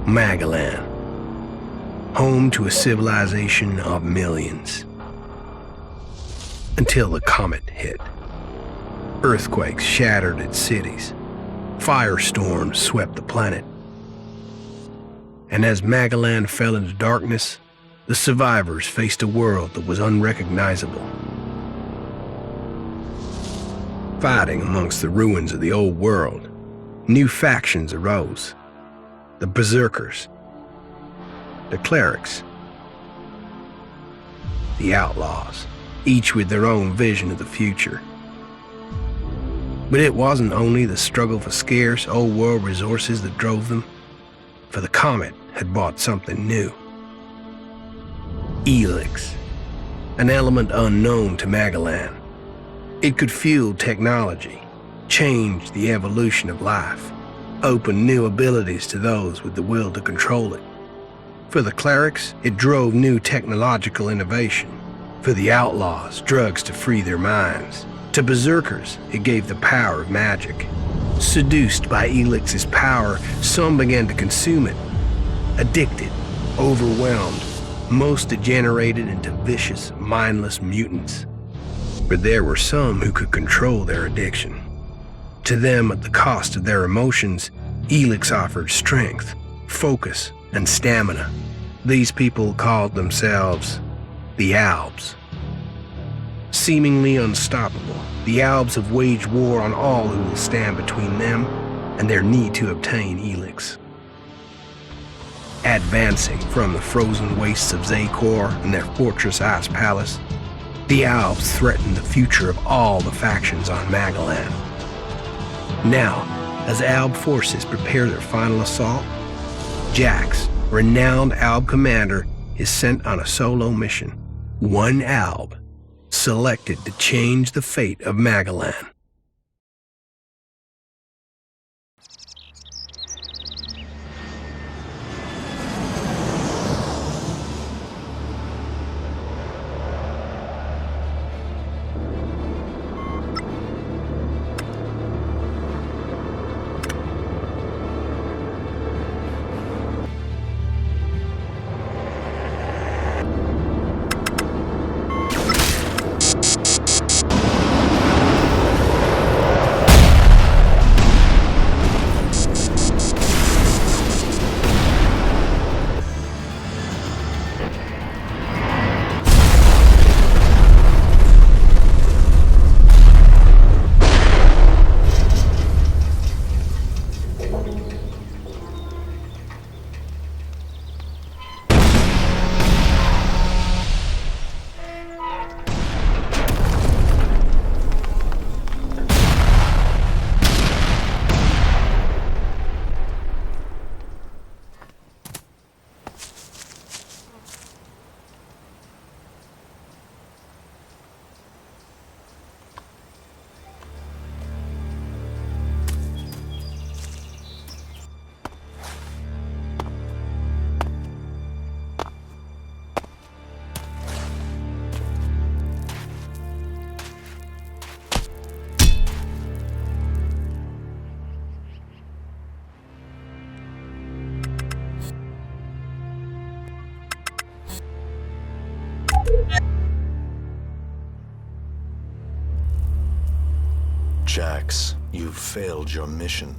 Magalan, home to a civilization of millions. Until the comet hit. Earthquakes shattered its cities. Firestorms swept the planet. And as Magalan fell into darkness, the survivors faced a world that was unrecognizable. Fighting amongst the ruins of the old world, new factions arose. The berserkers, the clerics, the outlaws, each with their own vision of the future. But it wasn't only the struggle for scarce old world resources that drove them, for the comet had brought something new. ELEX, an element unknown to Magalan. It could fuel technology, change the evolution of life, open new abilities to those with the will to control it. For the clerics, it drove new technological innovation. For the outlaws, drugs to free their minds. To berserkers, it gave the power of magic. Seduced by ELEX's power, some began to consume it. Addicted, overwhelmed, most degenerated into vicious, mindless mutants. But there were some who could control their addiction. To them, at the cost of their emotions, ELEX offered strength, focus, and stamina. These people called themselves the Albs. Seemingly unstoppable, the Albs have waged war on all who will stand between them and their need to obtain ELEX. Advancing from the frozen wastes of Zakor and their fortress Ice Palace, the Albs threaten the future of all the factions on Magalan. Now, as Alb forces prepare their final assault, Jax, renowned Alb commander, is sent on a solo mission. One Alb, selected to change the fate of Magalan. Jax, you've failed your mission.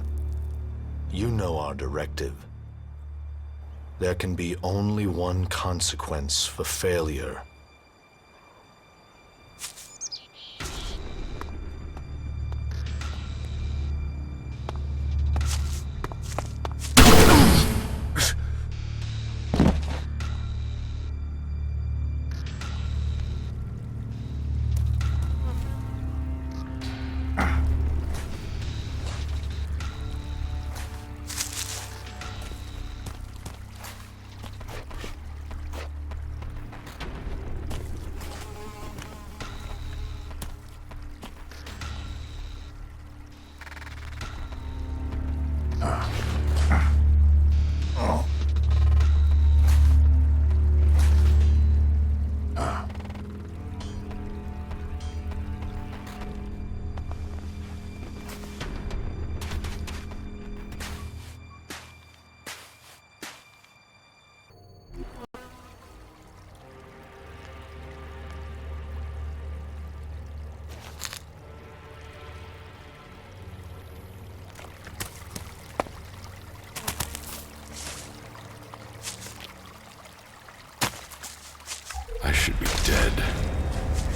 You know our directive. There can be only one consequence for failure. dead.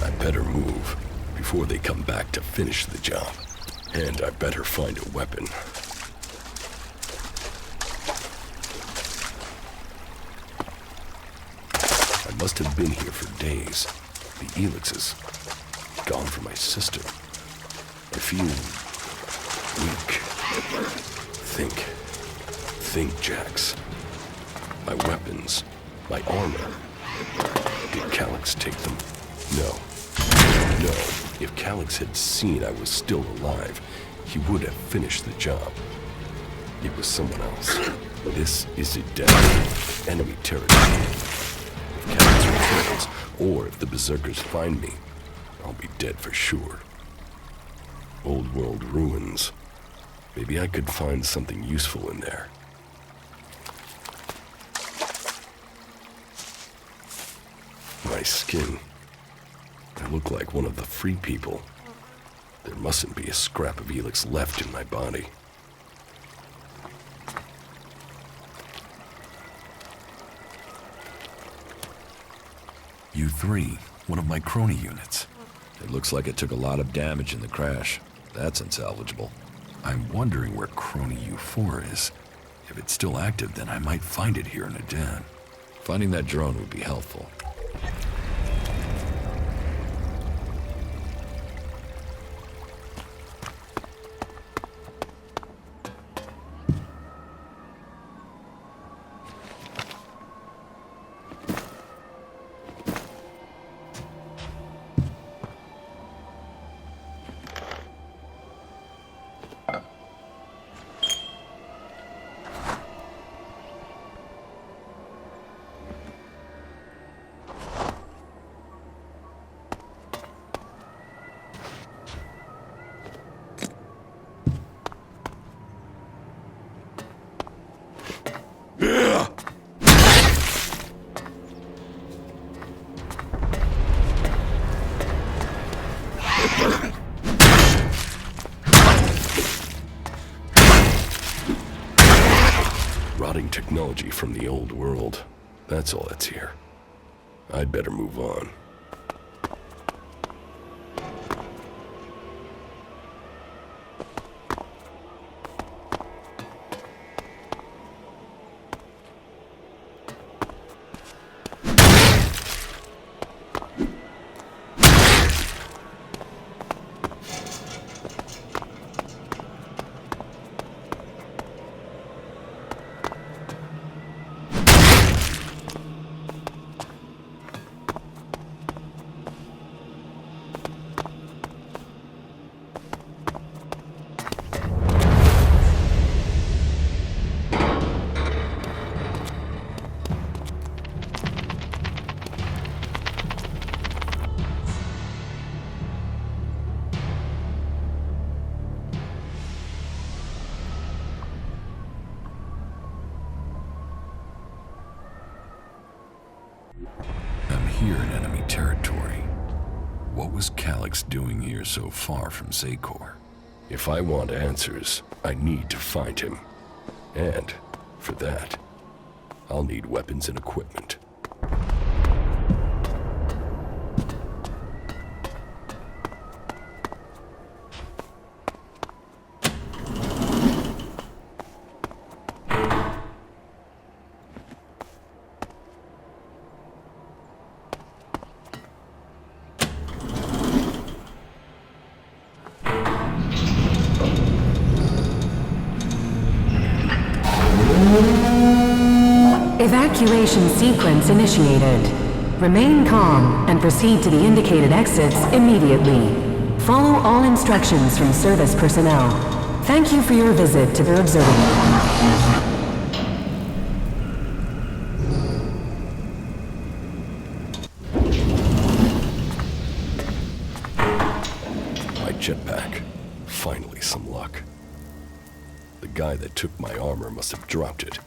I better move before they come back to finish the job. And I better find a weapon. I must have been here for days. The ELEX is gone for my sister. I feel weak. Think, Jax. My weapons, my armor. Did Calyx take them? No. If Calyx had seen I was still alive, he would have finished the job. It was someone else. This is a dead enemy territory. If Calyx returns, or if the Berserkers find me, I'll be dead for sure. Old world ruins. Maybe I could find something useful in there. My skin. I look like one of the free people. There mustn't be a scrap of ELEX left in my body. U3, one of my crony units. It looks like it took a lot of damage in the crash. That's unsalvageable. I'm wondering where crony U4 is. If it's still active, then I might find it here in a den. Finding that drone would be helpful. Rotting technology from the old world. That's all that's here. I'd better move on. I'm here in enemy territory. What was Calyx doing here so far from Zakor? If I want answers, I need to find him. And, for that, I'll need weapons and equipment. Evacuation sequence initiated. Remain calm and proceed to the indicated exits immediately. Follow all instructions from service personnel. Thank you for your visit to the observatory. Jetpack. Finally, some luck. The guy that took my armor must have dropped it.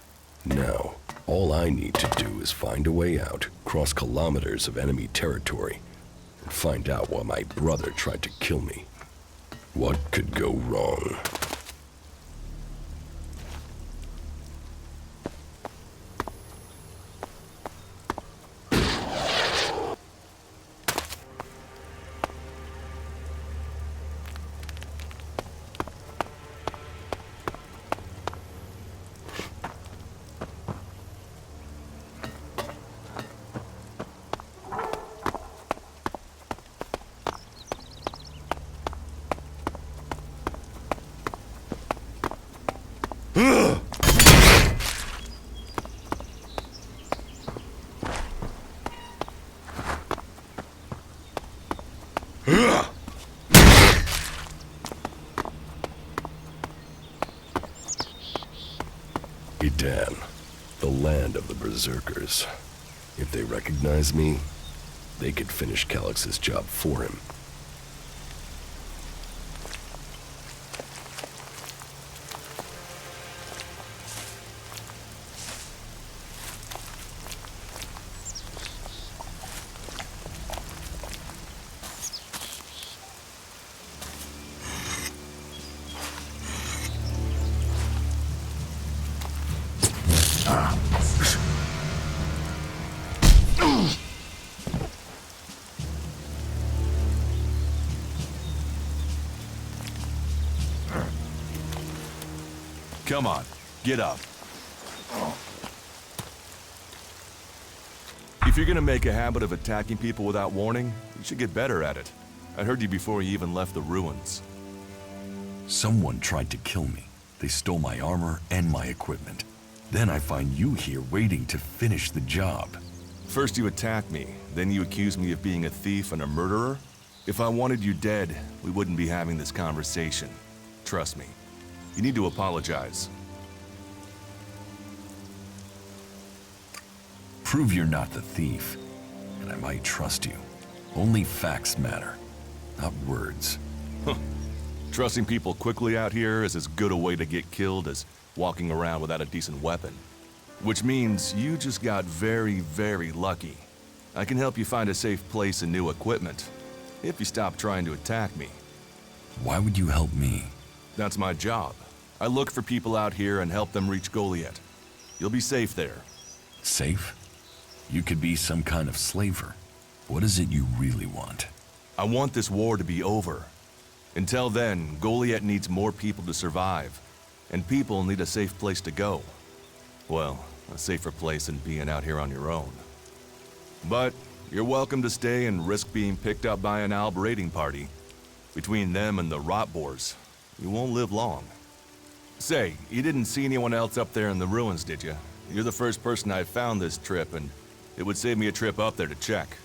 Now, all I need to do is find a way out, cross kilometers of enemy territory, and find out why my brother tried to kill me. What could go wrong? Edan, the land of the Berserkers. If they recognize me, they could finish Calix's job for him. Come on, get up. If you're gonna make a habit of attacking people without warning, you should get better at it. I heard you before you even left the ruins. Someone tried to kill me. They stole my armor and my equipment. Then I find you here waiting to finish the job. First you attack me, then you accuse me of being a thief and a murderer? If I wanted you dead, we wouldn't be having this conversation. Trust me. You need to apologize. Prove you're not the thief, and I might trust you. Only facts matter, not words. Trusting people quickly out here is as good a way to get killed as walking around without a decent weapon. Which means you just got very, very lucky. I can help you find a safe place and new equipment, if you stop trying to attack me. Why would you help me? That's my job. I look for people out here and help them reach Goliath. You'll be safe there. Safe? You could be some kind of slaver. What is it you really want? I want this war to be over. Until then, Goliath needs more people to survive, and people need a safe place to go. Well, a safer place than being out here on your own. But you're welcome to stay and risk being picked up by an Alb raiding party. Between them and the rot boars, you won't live long. Say, you didn't see anyone else up there in the ruins, did you? You're the first person I found this trip, and it would save me a trip up there to check.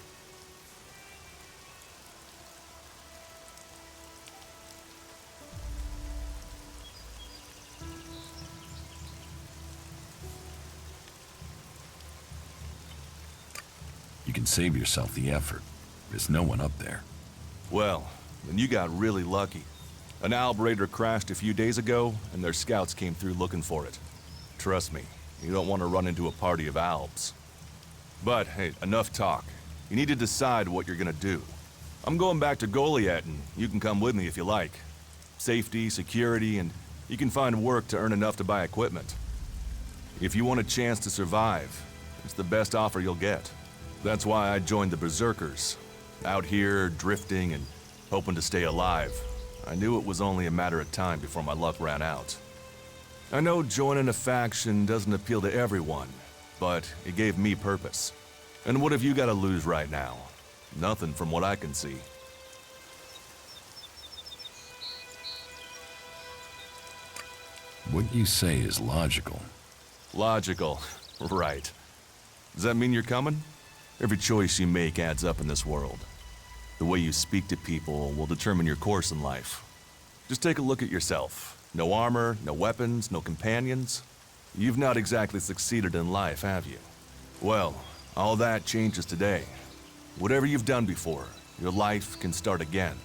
You can save yourself the effort. There's no one up there. Well, then you got really lucky. An Alb raider crashed a few days ago, and their scouts came through looking for it. Trust me, you don't want to run into a party of Albs. But, hey, enough talk. You need to decide what you're gonna do. I'm going back to Goliath, and you can come with me if you like. Safety, security, and you can find work to earn enough to buy equipment. If you want a chance to survive, it's the best offer you'll get. That's why I joined the Berserkers. Out here, drifting, and hoping to stay alive. I knew it was only a matter of time before my luck ran out. I know joining a faction doesn't appeal to everyone, but it gave me purpose. And what have you got to lose right now? Nothing from what I can see. What you say is logical. Logical, right. Does that mean you're coming? Every choice you make adds up in this world. The way you speak to people will determine your course in life. Just take a look at yourself. No armor, no weapons, no companions. You've not exactly succeeded in life, have you? Well, all that changes today. Whatever you've done before, your life can start again.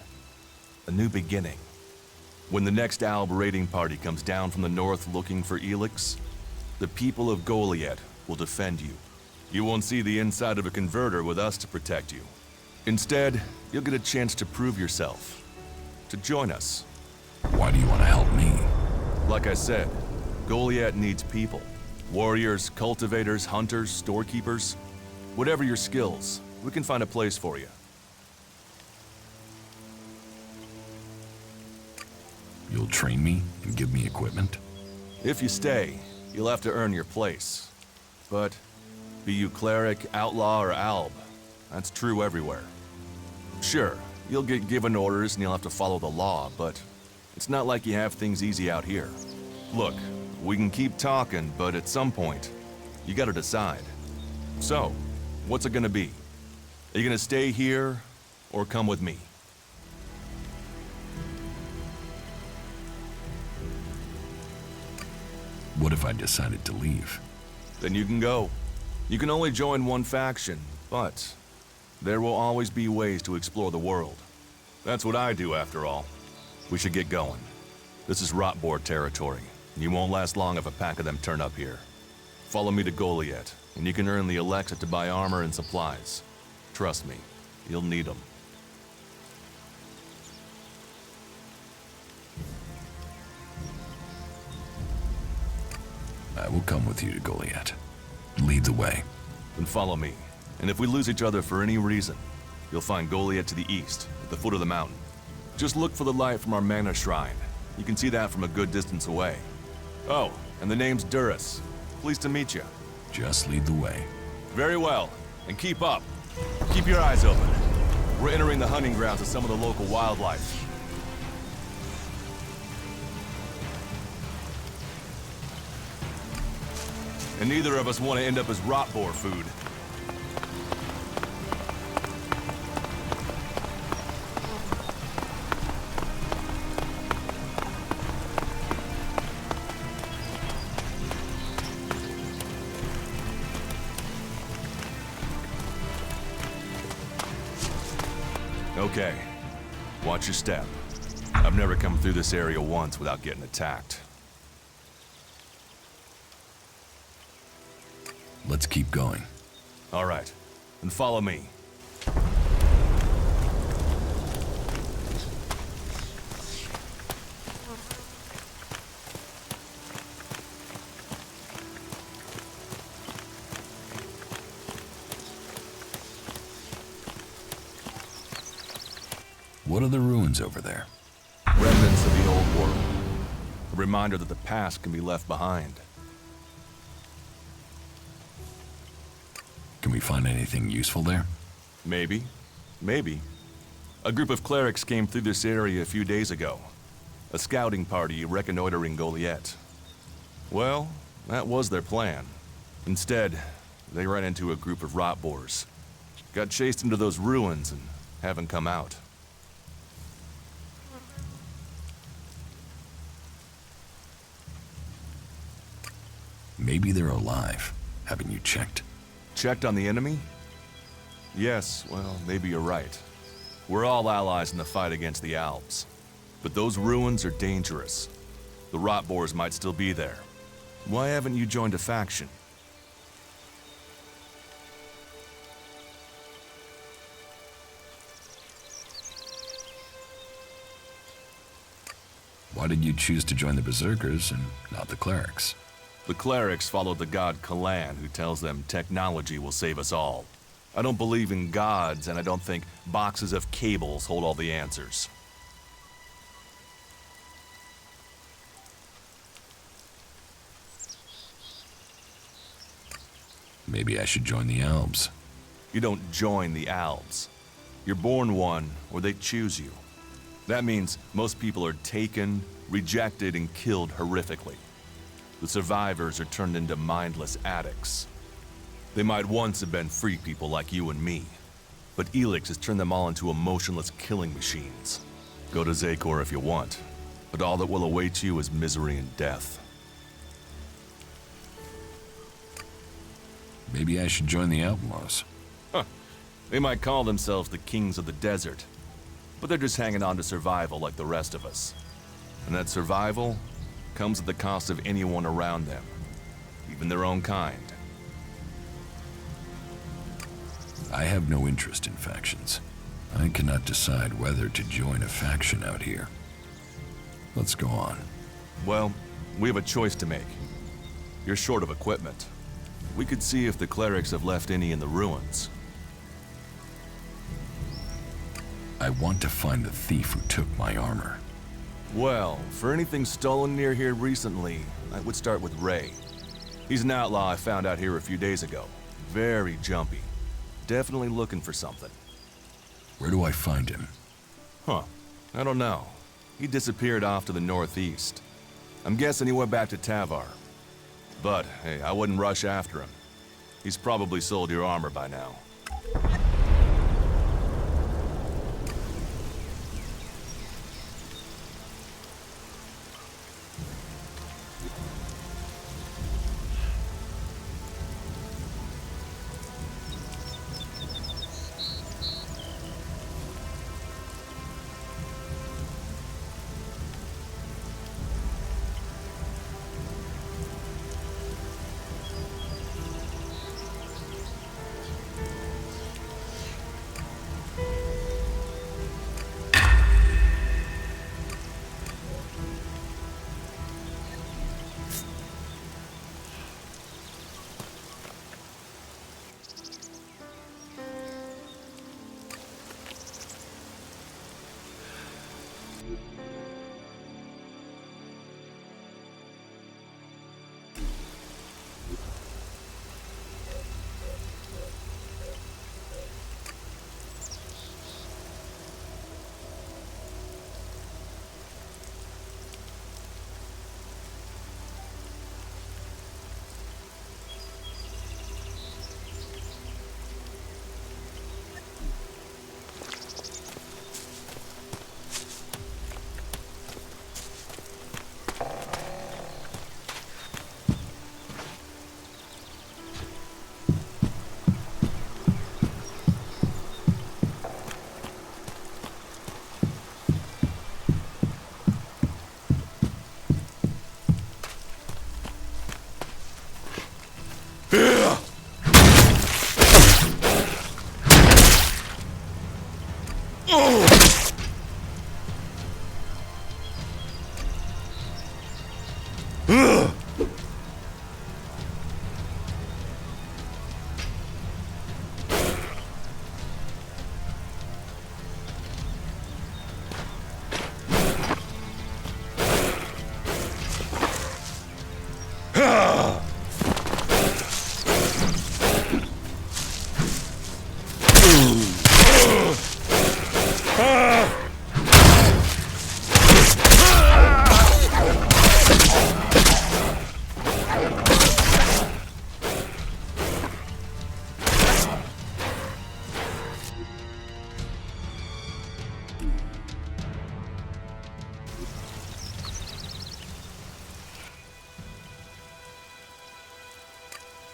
A new beginning. When the next Alb raiding party comes down from the north looking for ELEX, the people of Goliath will defend you. You won't see the inside of a converter with us to protect you. Instead, you'll get a chance to prove yourself. To join us. Why do you want to help me? Like I said, Goliath needs people. Warriors, cultivators, hunters, storekeepers. Whatever your skills, we can find a place for you. You'll train me and give me equipment? If you stay, you'll have to earn your place. But be you cleric, outlaw, or alb, that's true everywhere. Sure, you'll get given orders and you'll have to follow the law, but it's not like you have things easy out here. Look, we can keep talking, but at some point, you gotta decide. So, what's it gonna be? Are you gonna stay here, or come with me? if I decided to leave? Then you can go. You can only join one faction, but there will always be ways to explore the world. That's what I do, after all. We should get going. This is Rotboard territory, and you won't last long if a pack of them turn up here. Follow me to Goliath, and you can earn the ELEX to buy armor and supplies. Trust me, you'll need them. I will come with you to Goliath. Lead the way. Then follow me, and if we lose each other for any reason, you'll find Goliath to the east, at the foot of the mountain. Just look for the light from our mana shrine. You can see that from a good distance away. Oh, and the name's Duras. Pleased to meet you. Just lead the way. Very well, and keep up. Keep your eyes open. We're entering the hunting grounds of some of the local wildlife. And neither of us want to end up as rotboar food. Okay, watch your step. I've never come through this area once without getting attacked. Let's keep going. All right, then follow me. What are the ruins over there? Remnants of the old world. A reminder that the past can be left behind. Can we find anything useful there? Maybe. Maybe. A group of clerics came through this area a few days ago. A scouting party reconnoitering Goliath. Well, that was their plan. Instead, they ran into a group of rotboars. Got chased into those ruins and haven't come out. Maybe they're alive. Haven't you checked? Checked on the enemy? Yes, well, maybe you're right. We're all allies in the fight against the Alps. But those ruins are dangerous. The rotboars might still be there. Why haven't you joined a faction? Why did you choose to join the Berserkers and not the clerics? The clerics follow the god Kalan, who tells them technology will save us all. I don't believe in gods, and I don't think boxes of cables hold all the answers. Maybe I should join the Elves. You don't join the Alps. You're born one, or they choose you. That means most people are taken, rejected, and killed horrifically. The survivors are turned into mindless addicts. They might once have been free people like you and me, but ELEX has turned them all into emotionless killing machines. Go to Zakor if you want, but all that will await you is misery and death. Maybe I should join the Outlaws. Huh. They might call themselves the kings of the desert, but they're just hanging on to survival like the rest of us. And that survival comes at the cost of anyone around them, even their own kind. I have no interest in factions. I cannot decide whether to join a faction out here. Let's go on. Well, we have a choice to make. You're short of equipment. We could see if the clerics have left any in the ruins. I want to find the thief who took my armor. Well, for anything stolen near here recently, I would start with Ray. He's an outlaw I found out here a few days ago. Very jumpy. Definitely looking for something. Where do I find him? Huh. I don't know. He disappeared off to the northeast. I'm guessing he went back to Tavar. But, hey, I wouldn't rush after him. He's probably sold your armor by now.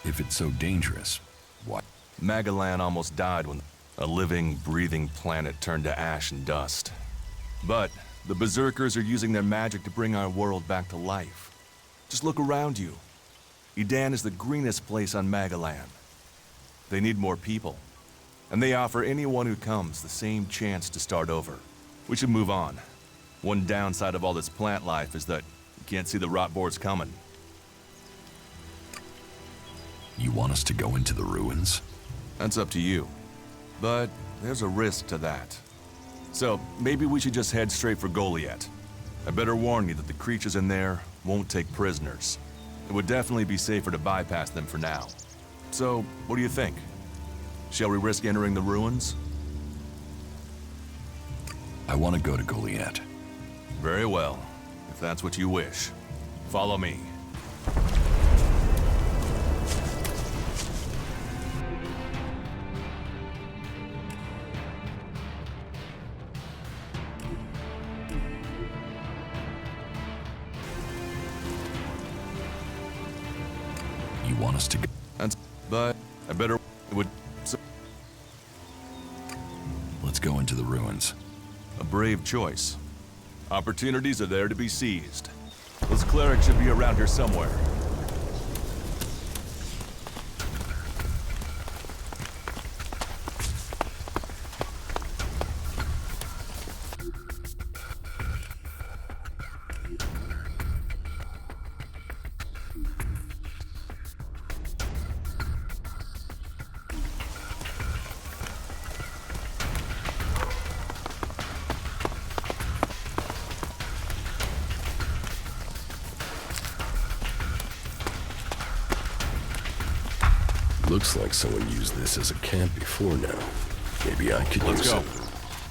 If it's so dangerous, why? Magalan almost died when a living, breathing planet turned to ash and dust. But the Berserkers are using their magic to bring our world back to life. Just look around you. Edan is the greenest place on Magalan. They need more people, and they offer anyone who comes the same chance to start over. We should move on. One downside of all this plant life is that you can't see the rot boars coming. You want us to go into the ruins? That's up to you. But there's a risk to that. So maybe we should just head straight for Goliath. I better warn you that the creatures in there won't take prisoners. It would definitely be safer to bypass them for now. So, what do you think? Shall we risk entering the ruins? I want to go to Goliath. Very well, if that's what you wish. Follow me. You want us to go? But I better would. Let's go into the ruins. A brave choice. Opportunities are there to be seized. Those clerics should be around here somewhere. Looks like someone used this as a camp before now. Maybe I could use it.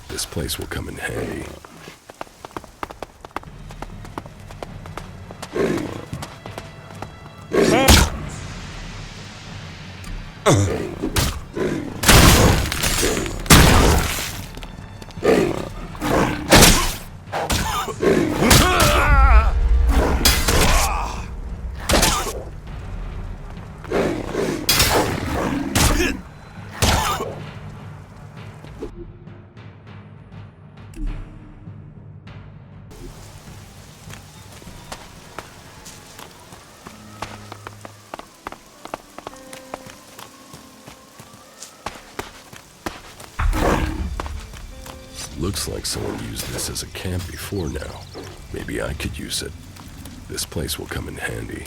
This place will come in handy. Looks like someone used this as a camp before now. Maybe I could use it. This place will come in handy.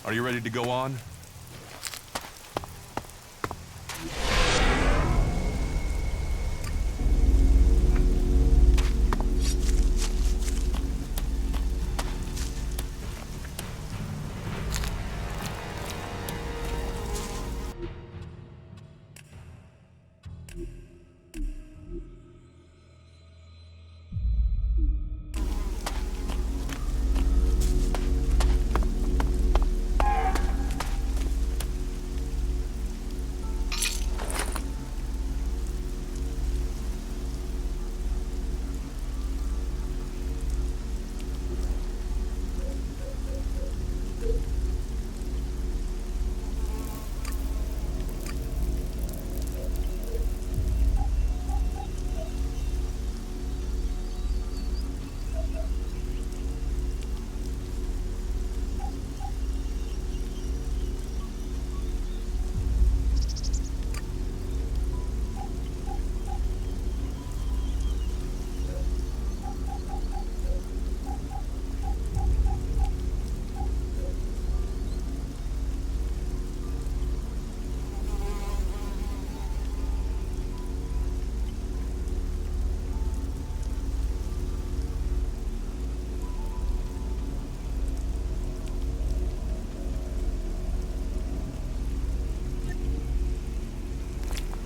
Are you ready to go on?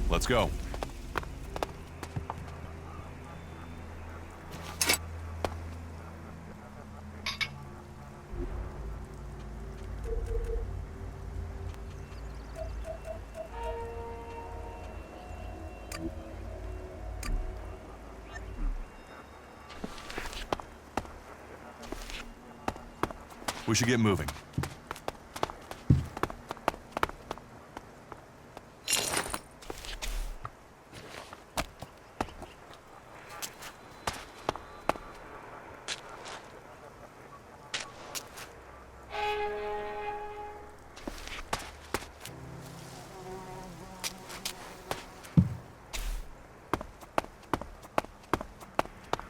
Let's go. We should get moving.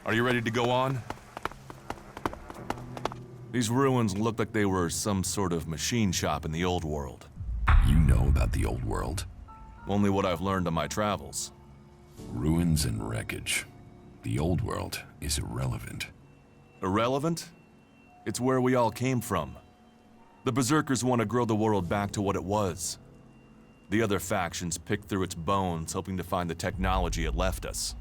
Are you ready to go on? These ruins look like they were some sort of machine shop in the old world. You know about the old world? Only what I've learned on my travels. Ruins and wreckage. The old world is irrelevant. Irrelevant? It's where we all came from. The Berserkers want to grow the world back to what it was. The other factions pick through its bones, hoping to find the technology it left us.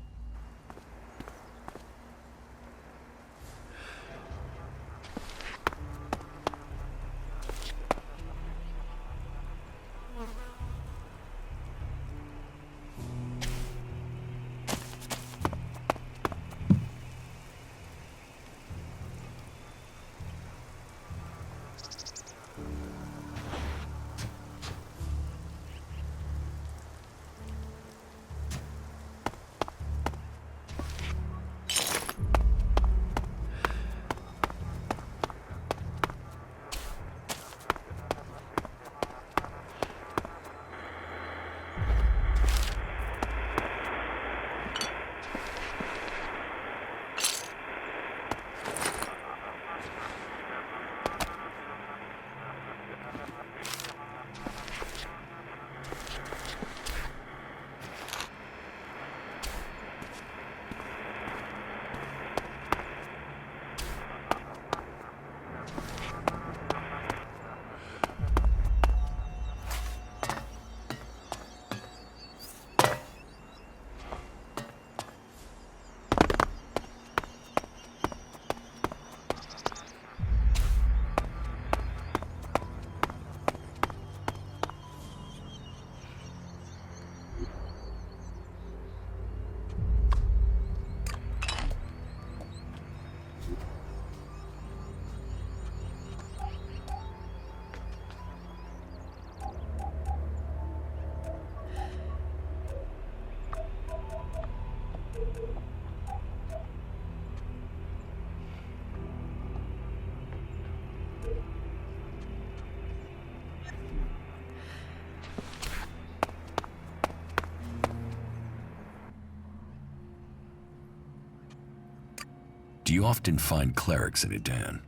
Do you often find clerics in Adan?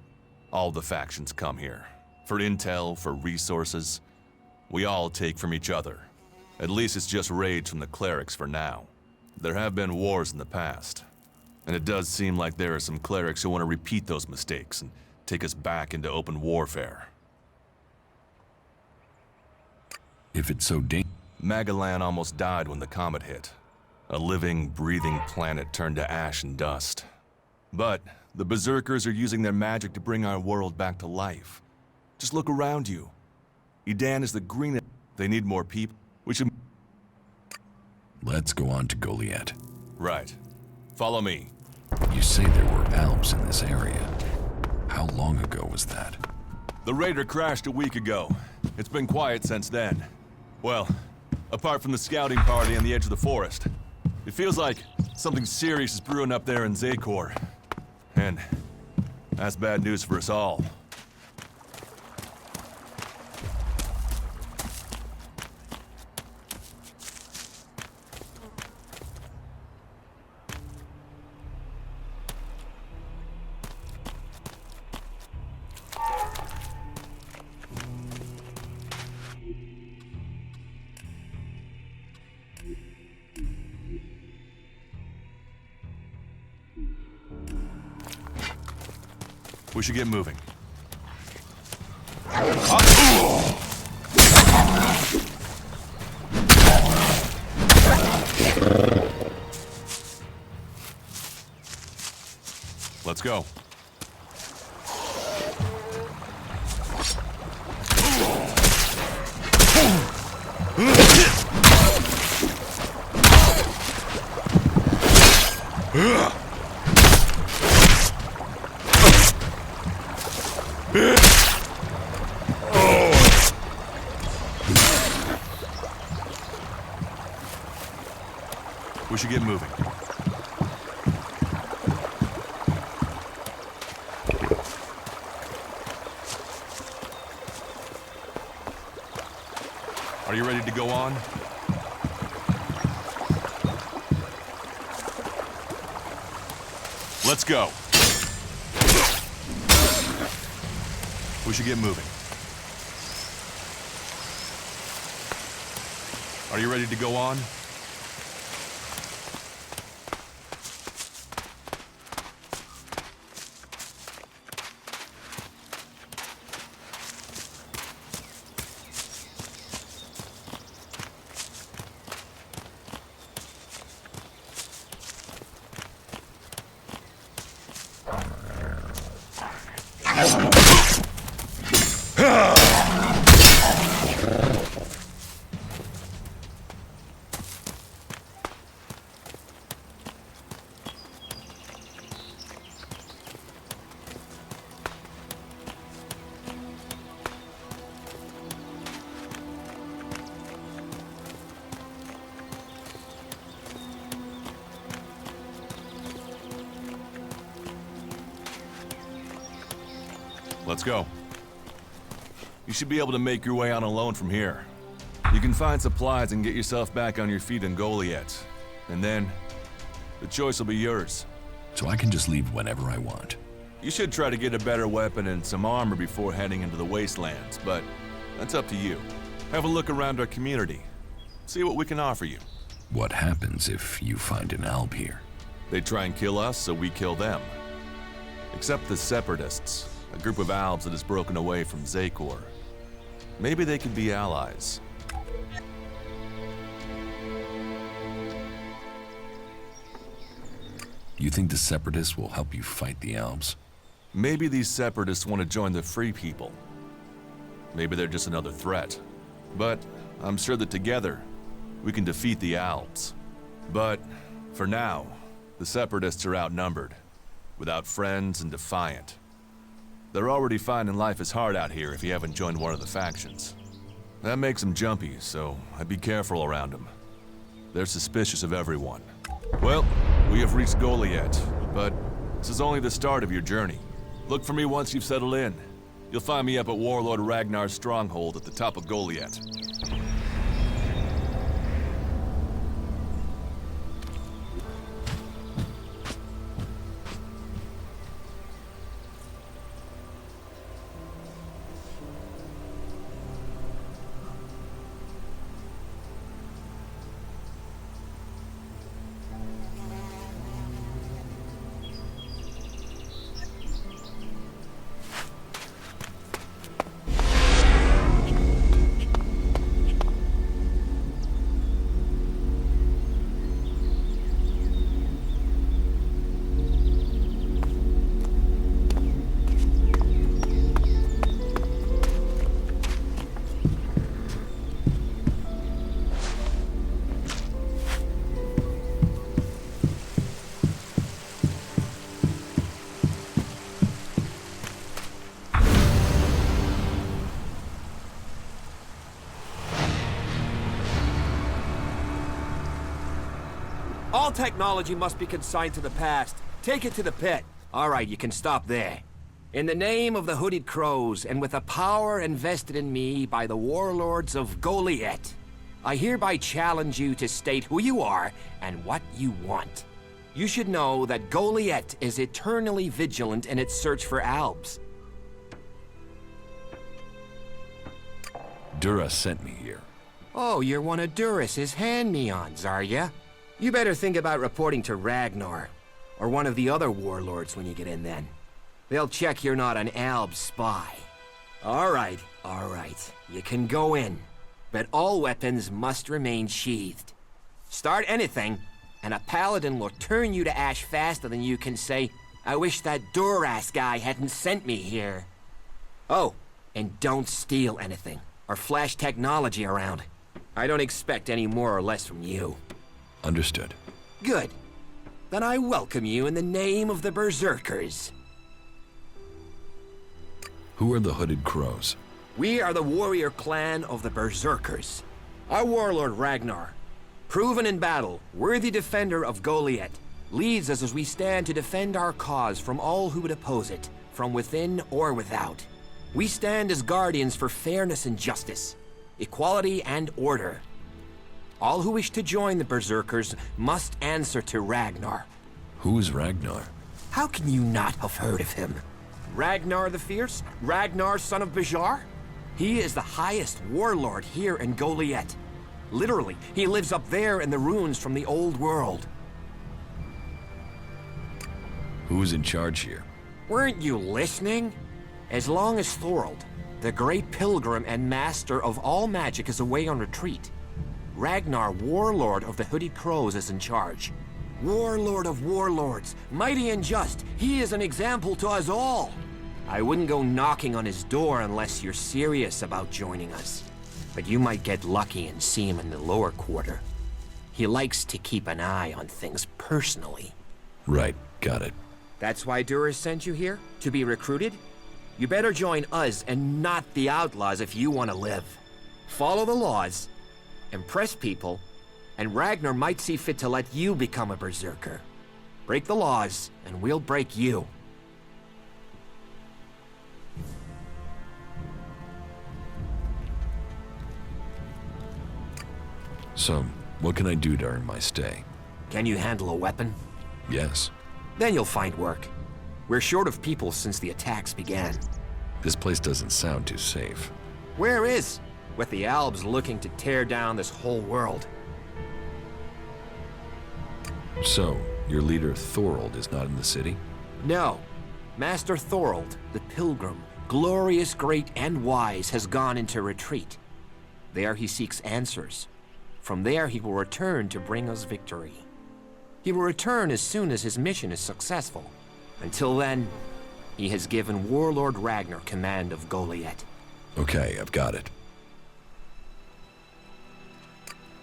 All the factions come here. For intel, for resources. We all take from each other. At least it's just raids from the clerics for now. There have been wars in the past. And it does seem like there are some clerics who want to repeat those mistakes and take us back into open warfare. If it's so dangerous... Magalan almost died when the comet hit. A living, breathing planet turned to ash and dust. But the Berserkers are using their magic to bring our world back to life. Just look around you. Edan is the greenest. They need more people. We should... Let's go on to Goliath. Right. Follow me. You say there were Alps in this area. How long ago was that? The raider crashed a week ago. It's been quiet since then. Well, apart from the scouting party on the edge of the forest. It feels like something serious is brewing up there in Zakor. And that's bad news for us all. We should get moving. Let's go. We should get moving. Are you ready to go on? Let's go. We should get moving. Are you ready to go on? Let's go. You should be able to make your way on alone from here. You can find supplies and get yourself back on your feet in Goliath. And then, the choice will be yours. So I can just leave whenever I want. You should try to get a better weapon and some armor before heading into the wastelands, but that's up to you. Have a look around our community. See what we can offer you. What happens if you find an alb here? They try and kill us, so we kill them. Except the Separatists, a group of albs that has broken away from Zakor. Maybe they could be allies. You think the Separatists will help you fight the Albs? Maybe these Separatists want to join the Free People. Maybe they're just another threat. But I'm sure that together, we can defeat the Albs. But for now, the Separatists are outnumbered, without friends and defiant. They're already finding life is hard out here if you haven't joined one of the factions. That makes them jumpy, so I'd be careful around them. They're suspicious of everyone. Well, we have reached Goliath, but this is only the start of your journey. Look for me once you've settled in. You'll find me up at Warlord Ragnar's stronghold at the top of Goliath. All technology must be consigned to the past. Take it to the pit. All right, you can stop there. In the name of the Hooded Crows, and with the power invested in me by the warlords of Goliath, I hereby challenge you to state who you are and what you want. You should know that Goliath is eternally vigilant in its search for Albs. Dura sent me here. Oh, you're one of Duras's hand-me-ons, are ya? You better think about reporting to Ragnar, or one of the other warlords when you get in then. They'll check you're not an Alb spy. All right, you can go in, but all weapons must remain sheathed. Start anything, and a paladin will turn you to ash faster than you can say, I wish that Duras guy hadn't sent me here. Oh, and don't steal anything, or flash technology around. I don't expect any more or less from you. Understood. Good. Then I welcome you in the name of the Berserkers. Who are the Hooded Crows? We are the warrior clan of the Berserkers. Our warlord Ragnar, proven in battle, worthy defender of Goliath, leads us as we stand to defend our cause from all who would oppose it, from within or without. We stand as guardians for fairness and justice, equality and order. All who wish to join the Berserkers must answer to Ragnar. Who is Ragnar? How can you not have heard of him? Ragnar the Fierce? Ragnar, son of Bajar? He is the highest warlord here in Goliath. Literally, he lives up there in the ruins from the old world. Who is in charge here? Weren't you listening? As long as Thorold, the great pilgrim and master of all magic, is away on retreat, Ragnar, warlord of the Hooded Crows, is in charge. Warlord of warlords, mighty and just, he is an example to us all. I wouldn't go knocking on his door unless you're serious about joining us. But you might get lucky and see him in the lower quarter. He likes to keep an eye on things personally. Right, got it. That's why Duras sent you here? To be recruited? You better join us and not the outlaws if you want to live. Follow the laws, impress people, and Ragnar might see fit to let you become a berserker. Break the laws, and we'll break you. So, what can I do to earn my stay? Can you handle a weapon? Yes. Then you'll find work. We're short of people since the attacks began. This place doesn't sound too safe. Where is? With the Albs looking to tear down this whole world. So, your leader Thorold is not in the city? No. Master Thorold, the Pilgrim, glorious, great, and wise, has gone into retreat. There he seeks answers. From there he will return to bring us victory. He will return as soon as his mission is successful. Until then, he has given Warlord Ragnar command of Goliath. Okay, I've got it.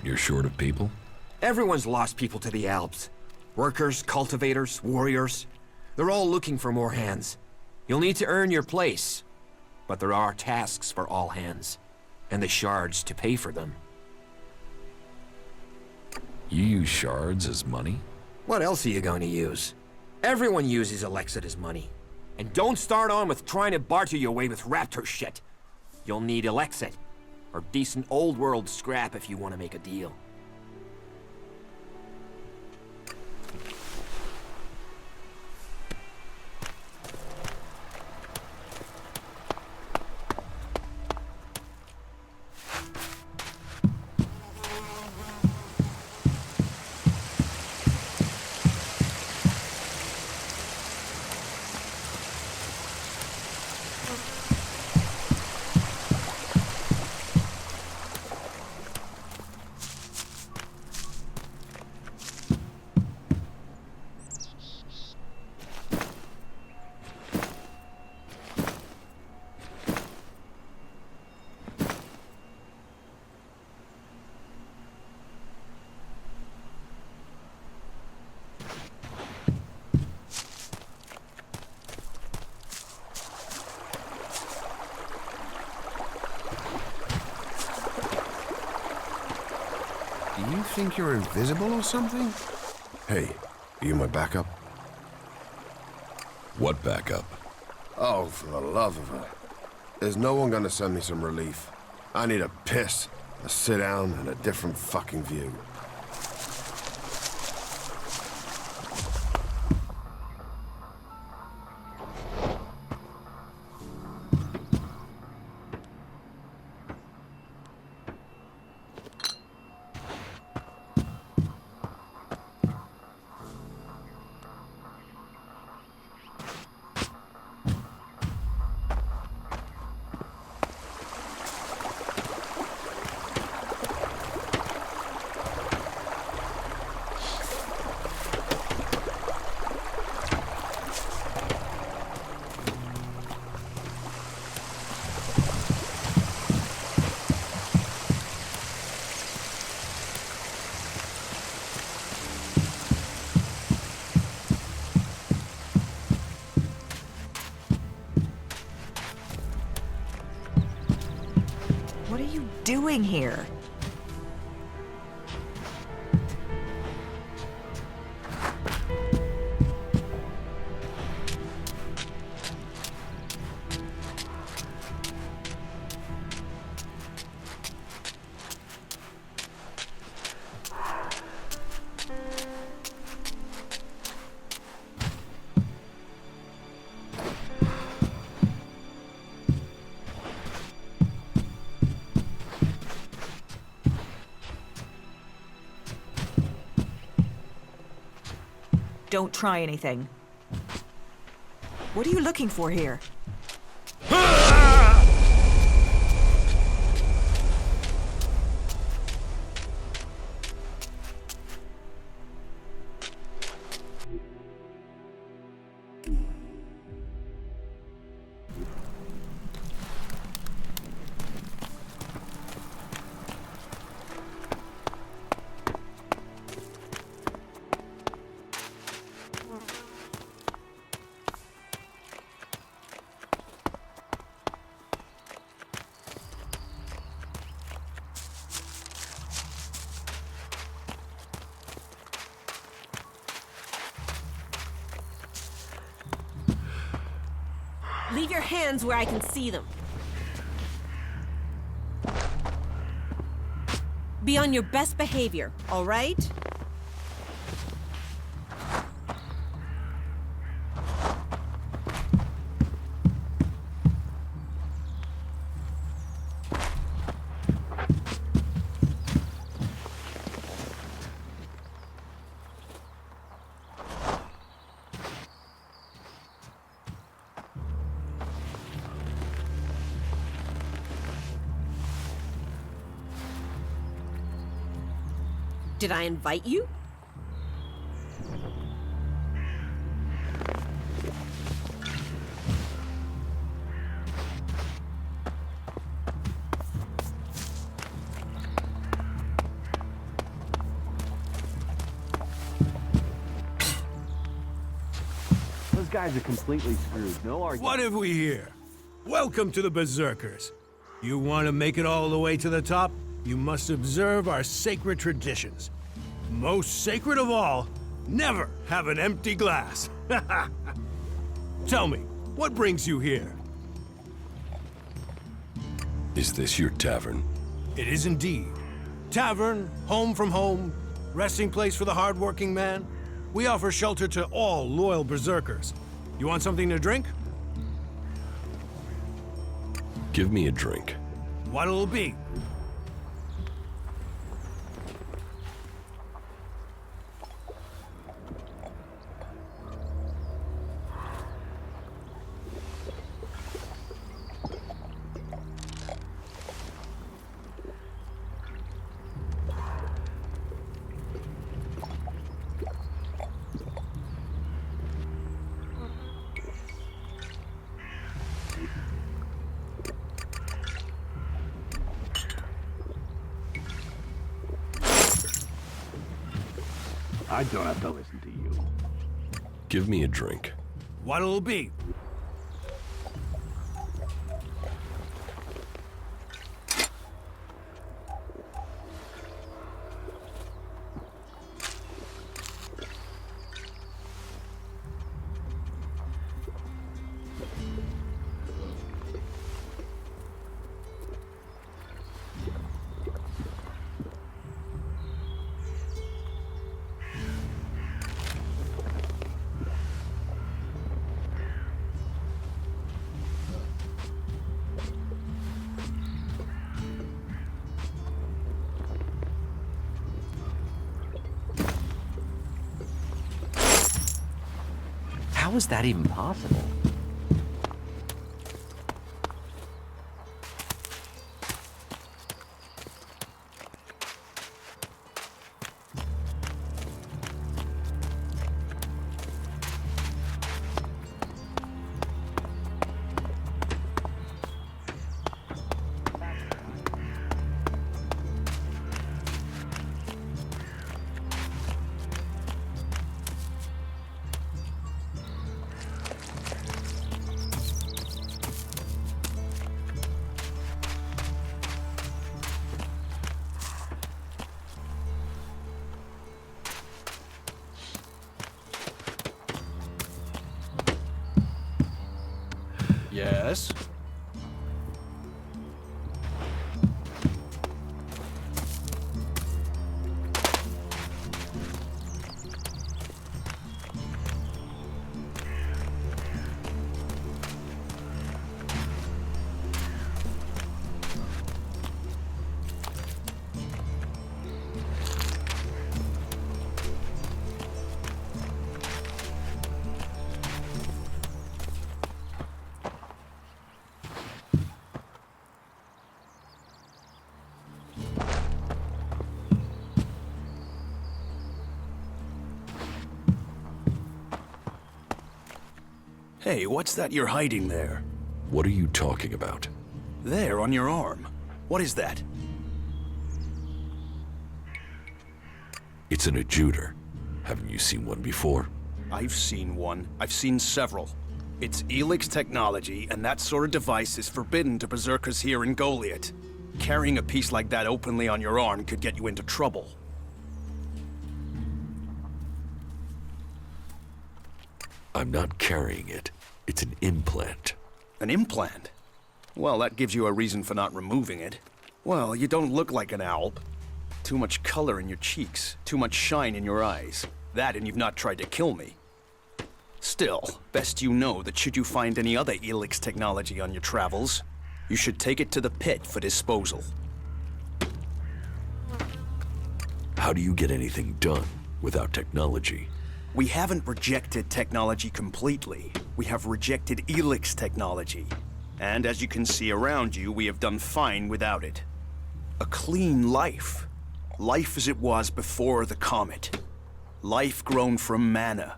You're short of people? Everyone's lost people to the Alps. Workers, cultivators, warriors. They're all looking for more hands. You'll need to earn your place. But there are tasks for all hands, and the shards to pay for them. You use shards as money? What else are you going to use? Everyone uses ELEX as money. And don't start on with trying to barter your way with raptor shit. You'll need ELEX or decent old world scrap if you want to make a deal. Do you think you're invisible or something? Hey, are you my backup? What backup? Oh, for the love of her. There's no one gonna send me some relief. I need a piss, a sit down, and a different fucking view. doing here? Don't try anything. What are you looking for here? Leave your hands where I can see them. Be on your best behavior, all right? Did I invite you? Those guys are completely screwed. No argument. What have we here? Welcome to the Berserkers. You want to make it all the way to the top? You must observe our sacred traditions. Most sacred of all, never have an empty glass. Tell me, what brings you here? Is this your tavern? It is indeed. Tavern, home from home, resting place for the hard-working man. We offer shelter to all loyal Berserkers. You want something to drink? Give me a drink. What'll it be? I don't have to listen to you. Give me a drink. What'll it be? How is that even possible? Yes? Hey, what's that you're hiding there? What are you talking about? There, on your arm. What is that? It's an adjutor. Haven't you seen one before? I've seen one. I've seen several. It's ELEX technology, and that sort of device is forbidden to berserkers here in Goliath. Carrying a piece like that openly on your arm could get you into trouble. I'm not carrying it. It's an implant. An implant? Well, that gives you a reason for not removing it. Well, you don't look like an alb. Too much color in your cheeks, too much shine in your eyes. That and you've not tried to kill me. Still, best you know that should you find any other ELEX technology on your travels, you should take it to the pit for disposal. How do you get anything done without technology? We haven't rejected technology completely. We have rejected ELEX technology. And as you can see around you, we have done fine without it. A clean life. Life as it was before the comet. Life grown from mana.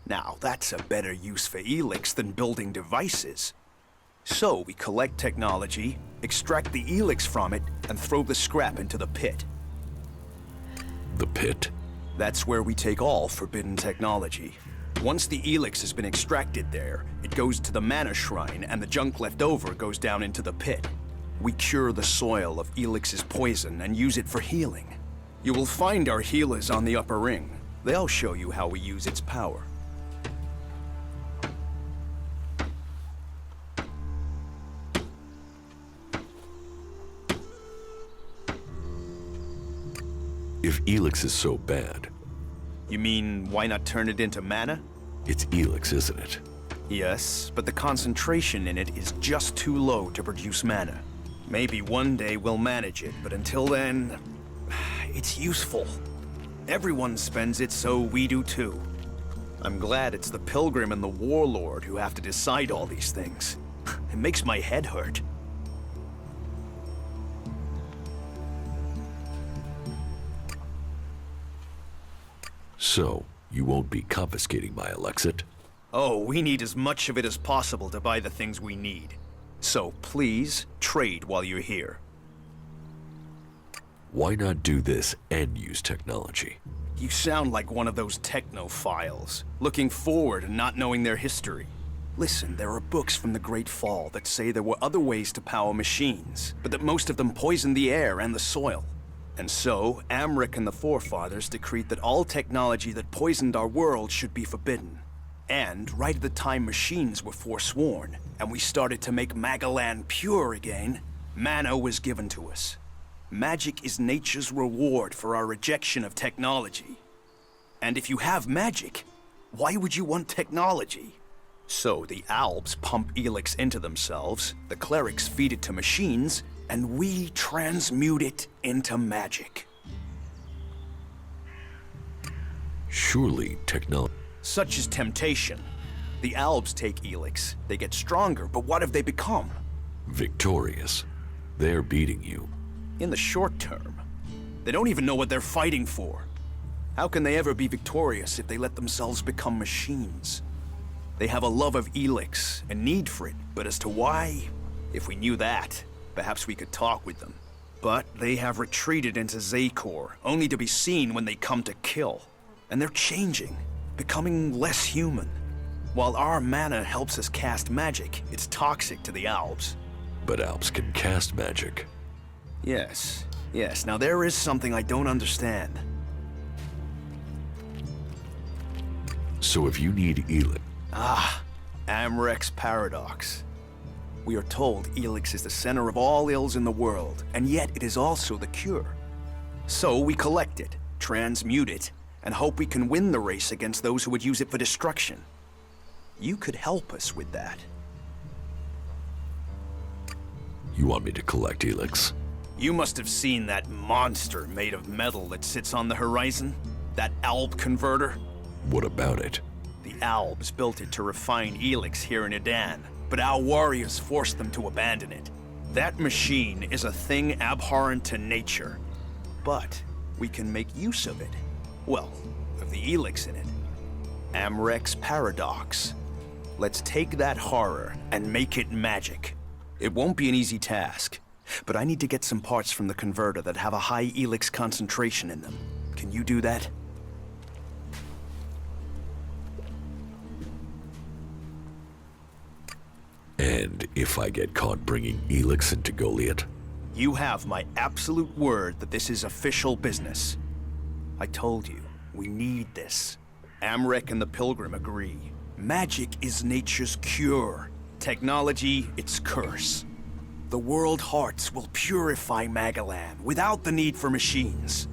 Now, that's a better use for ELEX than building devices. So we collect technology, extract the ELEX from it, and throw the scrap into the pit. The pit? That's where we take all forbidden technology. Once the ELEX has been extracted there, it goes to the mana shrine, and the junk left over goes down into the pit. We cure the soil of ELEX's poison and use it for healing. You will find our healers on the upper ring. They'll show you how we use its power. If ELEX is so bad... You mean, why not turn it into mana? It's ELEX, isn't it? Yes, but the concentration in it is just too low to produce mana. Maybe one day we'll manage it, but until then... it's useful. Everyone spends it, so we do too. I'm glad it's the Pilgrim and the Warlord who have to decide all these things. It makes my head hurt. So, you won't be confiscating my Elexit? Oh, we need as much of it as possible to buy the things we need. So please, trade while you're here. Why not do this and use technology? You sound like one of those technophiles, looking forward and not knowing their history. Listen, there are books from the Great Fall that say there were other ways to power machines, but that most of them poisoned the air and the soil. And so, Amric and the Forefathers decreed that all technology that poisoned our world should be forbidden. And right at the time machines were forsworn, and we started to make Magalan pure again, mana was given to us. Magic is nature's reward for our rejection of technology. And if you have magic, why would you want technology? So the Albs pump ELEX into themselves, the clerics feed it to machines, and we transmute it into magic. Surely technology... Such is temptation. The Albs take ELEX, they get stronger, but what have they become? Victorious. They're beating you. In the short term. They don't even know what they're fighting for. How can they ever be victorious if they let themselves become machines? They have a love of ELEX, a need for it, but as to why, if we knew that, perhaps we could talk with them. But they have retreated into Zakor, only to be seen when they come to kill. And they're changing, becoming less human. While our mana helps us cast magic, it's toxic to the Albs. But Albs can cast magic. Yes. Now there is something I don't understand. So if you need ELEX... Amrek's paradox. We are told ELEX is the center of all ills in the world, and yet it is also the cure. So we collect it, transmute it, and hope we can win the race against those who would use it for destruction. You could help us with that. You want me to collect ELEX? You must have seen that monster made of metal that sits on the horizon? That Alb converter? What about it? The Albs built it to refine ELEX here in Edan, but our warriors forced them to abandon it. That machine is a thing abhorrent to nature, but we can make use of it. Well, of the ELEX in it. Amrek's paradox. Let's take that horror and make it magic. It won't be an easy task, but I need to get some parts from the converter that have a high ELEX concentration in them. Can you do that? And if I get caught bringing ELEX into Goliath? You have my absolute word that this is official business. I told you, we need this. Amrek and the Pilgrim agree. Magic is nature's cure. Technology, its curse. The world hearts will purify Magalan without the need for machines.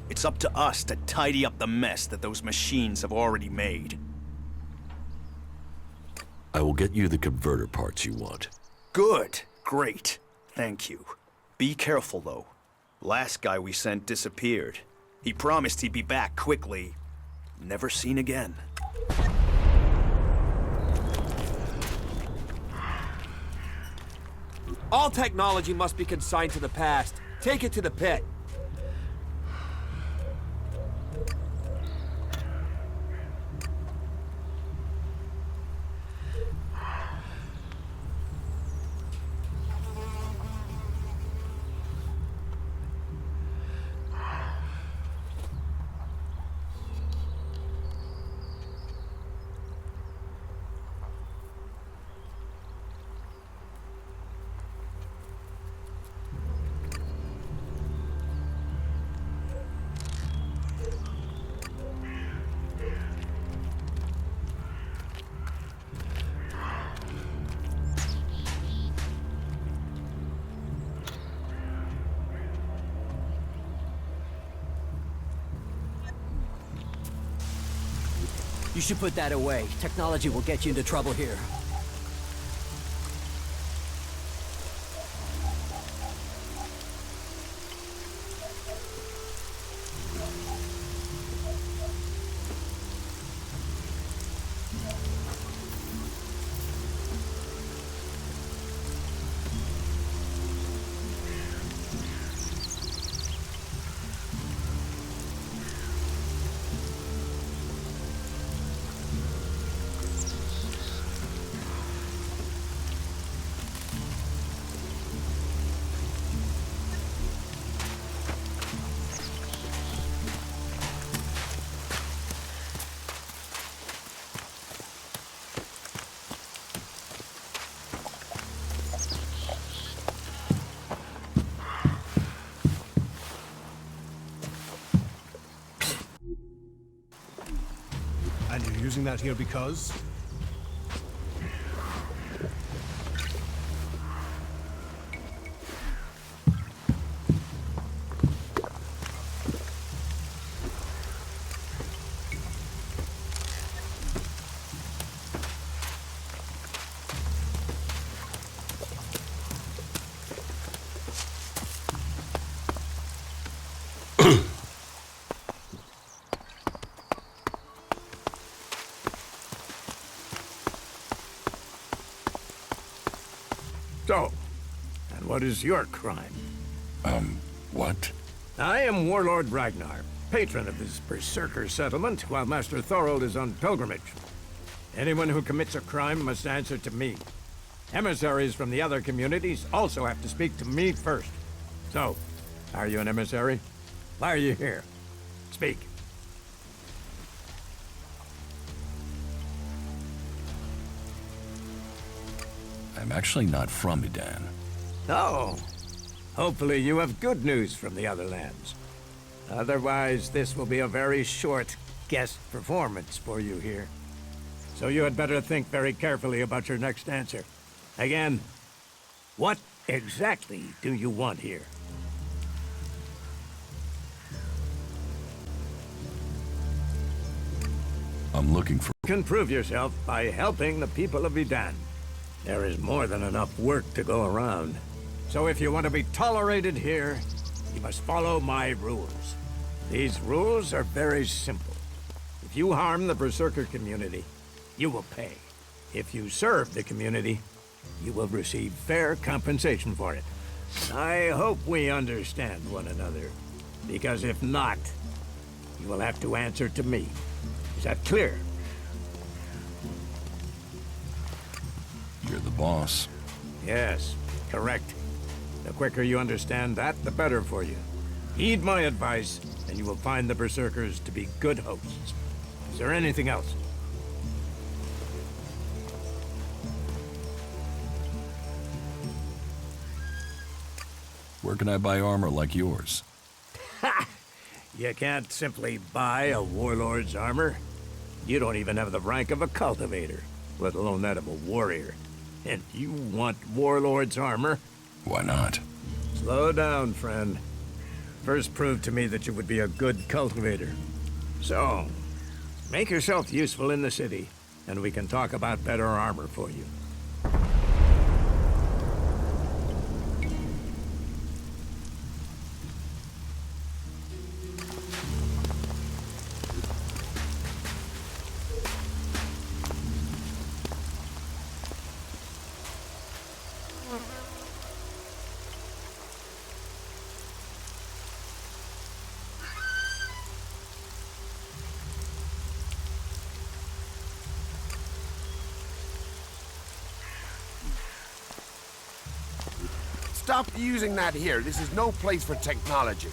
It's up to us to tidy up the mess that those machines have already made. I will get you the converter parts you want. Good. Great. Thank you. Be careful, though. Last guy we sent disappeared. He promised he'd be back quickly. Never seen again. All technology must be consigned to the past. Take it to the pit. You should put that away. Technology will get you into trouble here. And you're using that here because? So, and what is your crime? What? I am Warlord Ragnar, patron of this berserker settlement, while Master Thorold is on pilgrimage. Anyone who commits a crime must answer to me. Emissaries from the other communities also have to speak to me first. So, are you an emissary? Why are you here? Speak. I'm actually not from Edan. Oh. Hopefully you have good news from the other lands. Otherwise, this will be a very short guest performance for you here. So you had better think very carefully about your next answer. Again, What exactly do you want here? I'm looking for... You can prove yourself by helping the people of Edan. There is more than enough work to go around. So if you want to be tolerated here, you must follow my rules. These rules are very simple. If you harm the Berserker community, you will pay. If you serve the community, you will receive fair compensation for it. I hope we understand one another, because if not, you will have to answer to me. Is that clear? You're the boss. Yes, correct. The quicker you understand that, the better for you. Heed my advice, and you will find the Berserkers to be good hosts. Is there anything else? Where can I buy armor like yours? Ha! You can't simply buy a warlord's armor. You don't even have the rank of a cultivator, let alone that of a warrior. And you want warlord's armor? Why not? Slow down, friend. First prove to me that you would be a good cultivator. So, make yourself useful in the city, and we can talk about better armor for you. Stop using that here. This is no place for technology.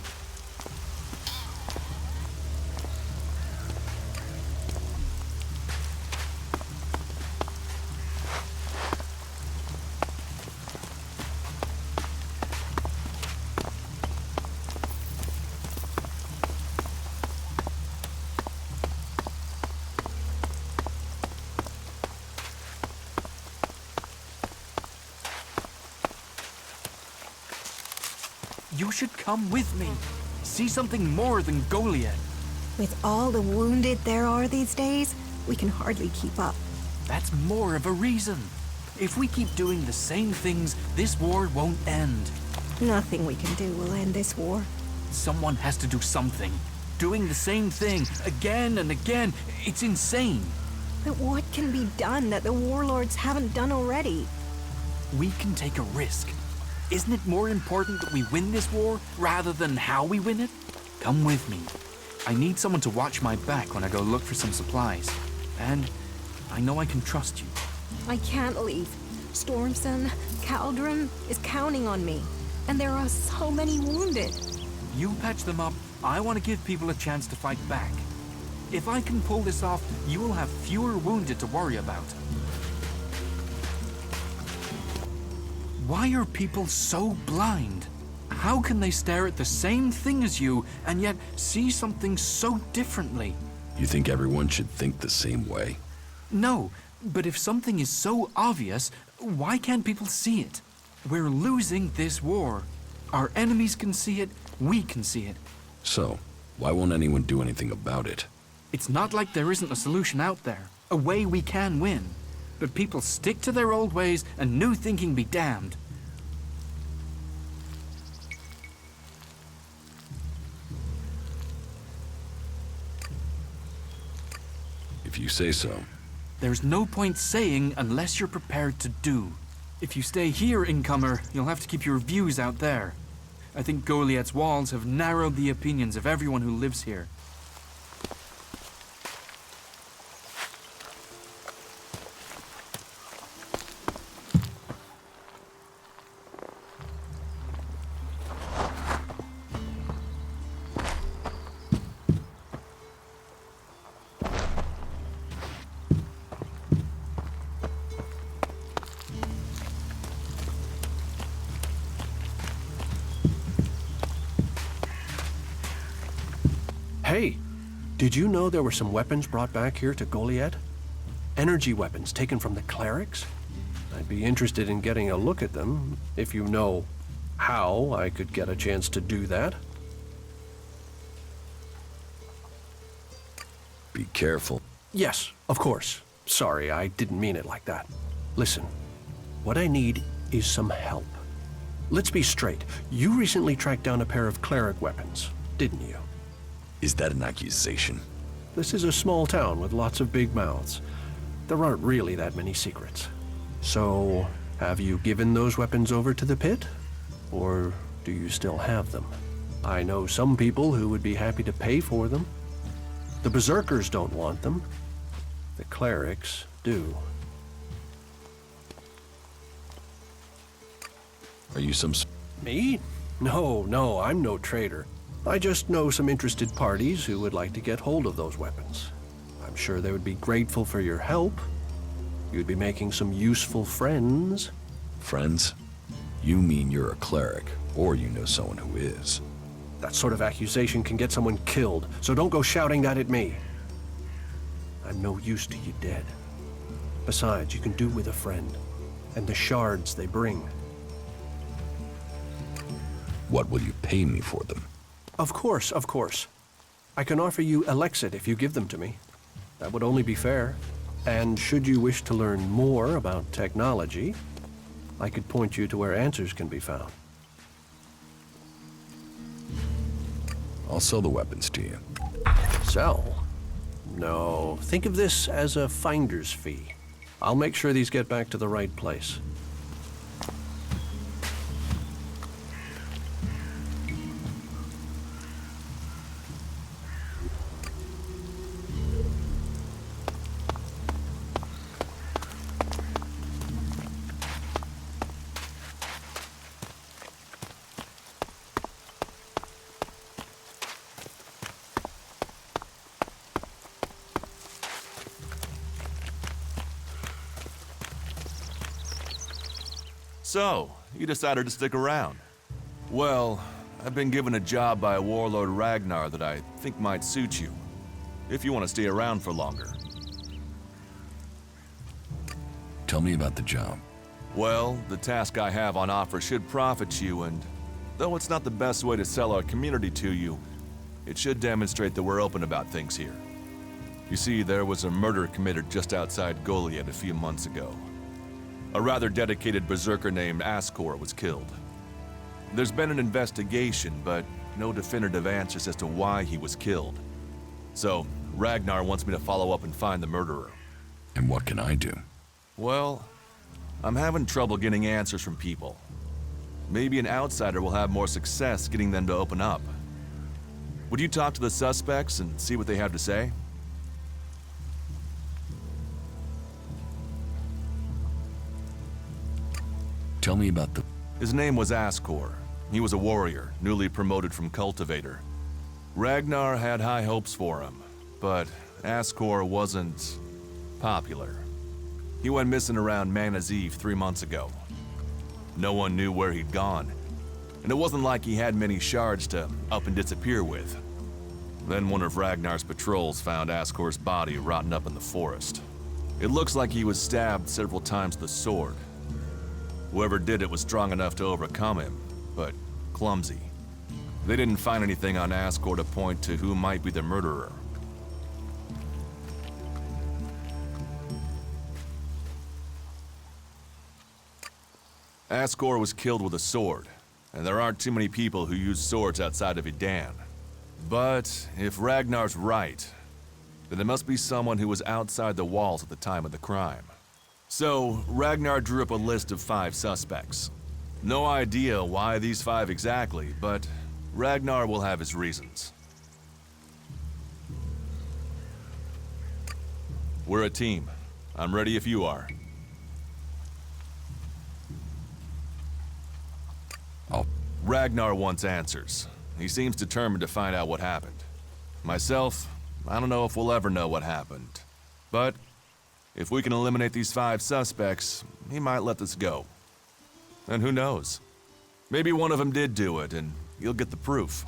You should come with me. See something more than Goliath. With all the wounded there are these days, we can hardly keep up. That's more of a reason. If we keep doing the same things, this war won't end. Nothing we can do will end this war. Someone has to do something. Doing the same thing again and again, it's insane. But what can be done that the warlords haven't done already? We can take a risk. Isn't it more important that we win this war rather than how we win it? Come with me. I need someone to watch my back when I go look for some supplies. And I know I can trust you. I can't leave. Stormson, Caldron is counting on me. And there are so many wounded. You patch them up. I want to give people a chance to fight back. If I can pull this off, you will have fewer wounded to worry about. Why are people so blind? How can they stare at the same thing as you and yet see something so differently? You think everyone should think the same way? No, but if something is so obvious, why can't people see it? We're losing this war. Our enemies can see it, we can see it. So, why won't anyone do anything about it? It's not like there isn't a solution out there, a way we can win. But people stick to their old ways and new thinking be damned. If you say so. There's no point saying unless you're prepared to do. If you stay here, incomer, you'll have to keep your views out there. I think Goliath's walls have narrowed the opinions of everyone who lives here. Hey, did you know there were some weapons brought back here to Goliath? Energy weapons taken from the clerics? I'd be interested in getting a look at them, if you know how I could get a chance to do that. Be careful. Yes, of course. Sorry, I didn't mean it like that. Listen, what I need is some help. Let's be straight. You recently tracked down a pair of cleric weapons, didn't you? Is that an accusation? This is a small town with lots of big mouths. There aren't really that many secrets. So, have you given those weapons over to the pit? Or do you still have them? I know some people who would be happy to pay for them. The berserkers don't want them. The clerics do. Are you some... Me? No, I'm no traitor. I just know some interested parties who would like to get hold of those weapons. I'm sure they would be grateful for your help. You'd be making some useful friends. Friends? You mean you're a cleric, or you know someone who is. That sort of accusation can get someone killed, so don't go shouting that at me. I'm no use to you dead. Besides, you can do with a friend, and the shards they bring. What will you pay me for them? Of course. I can offer you ELEX if you give them to me. That would only be fair. And should you wish to learn more about technology, I could point you to where answers can be found. I'll sell the weapons to you. Sell? No, think of this as a finder's fee. I'll make sure these get back to the right place. So, you decided to stick around. Well, I've been given a job by Warlord Ragnar that I think might suit you, if you want to stay around for longer. Tell me about the job. Well, the task I have on offer should profit you, and though it's not the best way to sell our community to you, it should demonstrate that we're open about things here. You see, there was a murder committed just outside Goliath a few months ago. A rather dedicated berserker named Ascor was killed. There's been an investigation, but no definitive answers as to why he was killed. So, Ragnar wants me to follow up and find the murderer. And what can I do? Well, I'm having trouble getting answers from people. Maybe an outsider will have more success getting them to open up. Would you talk to the suspects and see what they have to say? Tell me about the... His name was Ascor. He was a warrior, newly promoted from cultivator. Ragnar had high hopes for him, but Ascor wasn't popular. He went missing around Mana's Eve 3 months ago. No one knew where he'd gone, and it wasn't like he had many shards to up and disappear with. Then one of Ragnar's patrols found Ascor's body rotten up in the forest. It looks like he was stabbed several times with a sword. Whoever did it was strong enough to overcome him, but clumsy. They didn't find anything on Ascor to point to who might be the murderer. Ascor was killed with a sword, and there aren't too many people who use swords outside of Idan. But if Ragnar's right, then it must be someone who was outside the walls at the time of the crime. So, Ragnar drew up a list of 5 suspects. No idea why these 5 exactly, but Ragnar will have his reasons. We're a team. I'm ready if you are. Ragnar wants answers. He seems determined to find out what happened. Myself, I don't know if we'll ever know what happened. But if we can eliminate these 5 suspects, he might let this go. And who knows? Maybe one of them did do it, and you'll get the proof.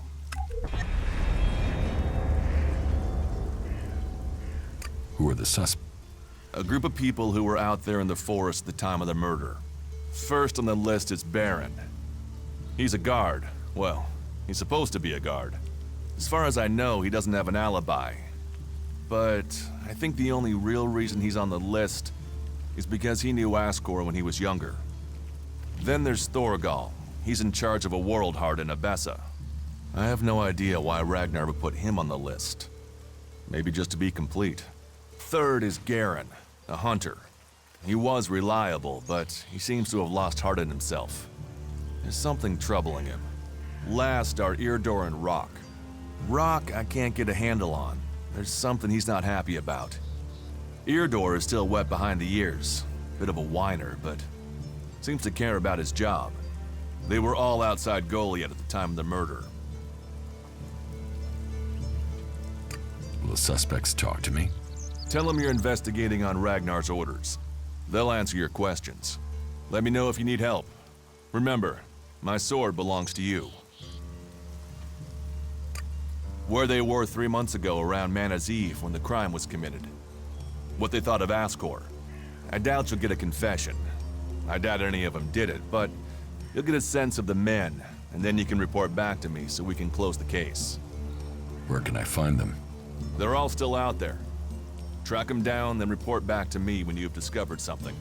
Who are the suspects? A group of people who were out there in the forest at the time of the murder. First on the list is Baron. He's a guard. Well, he's supposed to be a guard. As far as I know, he doesn't have an alibi. But I think the only real reason he's on the list is because he knew Ascor when he was younger. Then there's Thorgal. He's in charge of a world heart in Abessa. I have no idea why Ragnar would put him on the list. Maybe just to be complete. Third is Garen, a hunter. He was reliable, but he seems to have lost heart in himself. There's something troubling him. Last are Eardor and Rock. Rock I can't get a handle on. There's something he's not happy about. Eardor is still wet behind the ears. Bit of a whiner, but seems to care about his job. They were all outside Goliath at the time of the murder. Will the suspects talk to me? Tell them you're investigating on Ragnar's orders. They'll answer your questions. Let me know if you need help. Remember, my sword belongs to you. Where they were 3 months ago around Mana's Eve when the crime was committed. What they thought of Ascor. I doubt you'll get a confession. I doubt any of them did it, but you'll get a sense of the men, and then you can report back to me so we can close the case. Where can I find them? They're all still out there. Track them down, then report back to me when you've discovered something.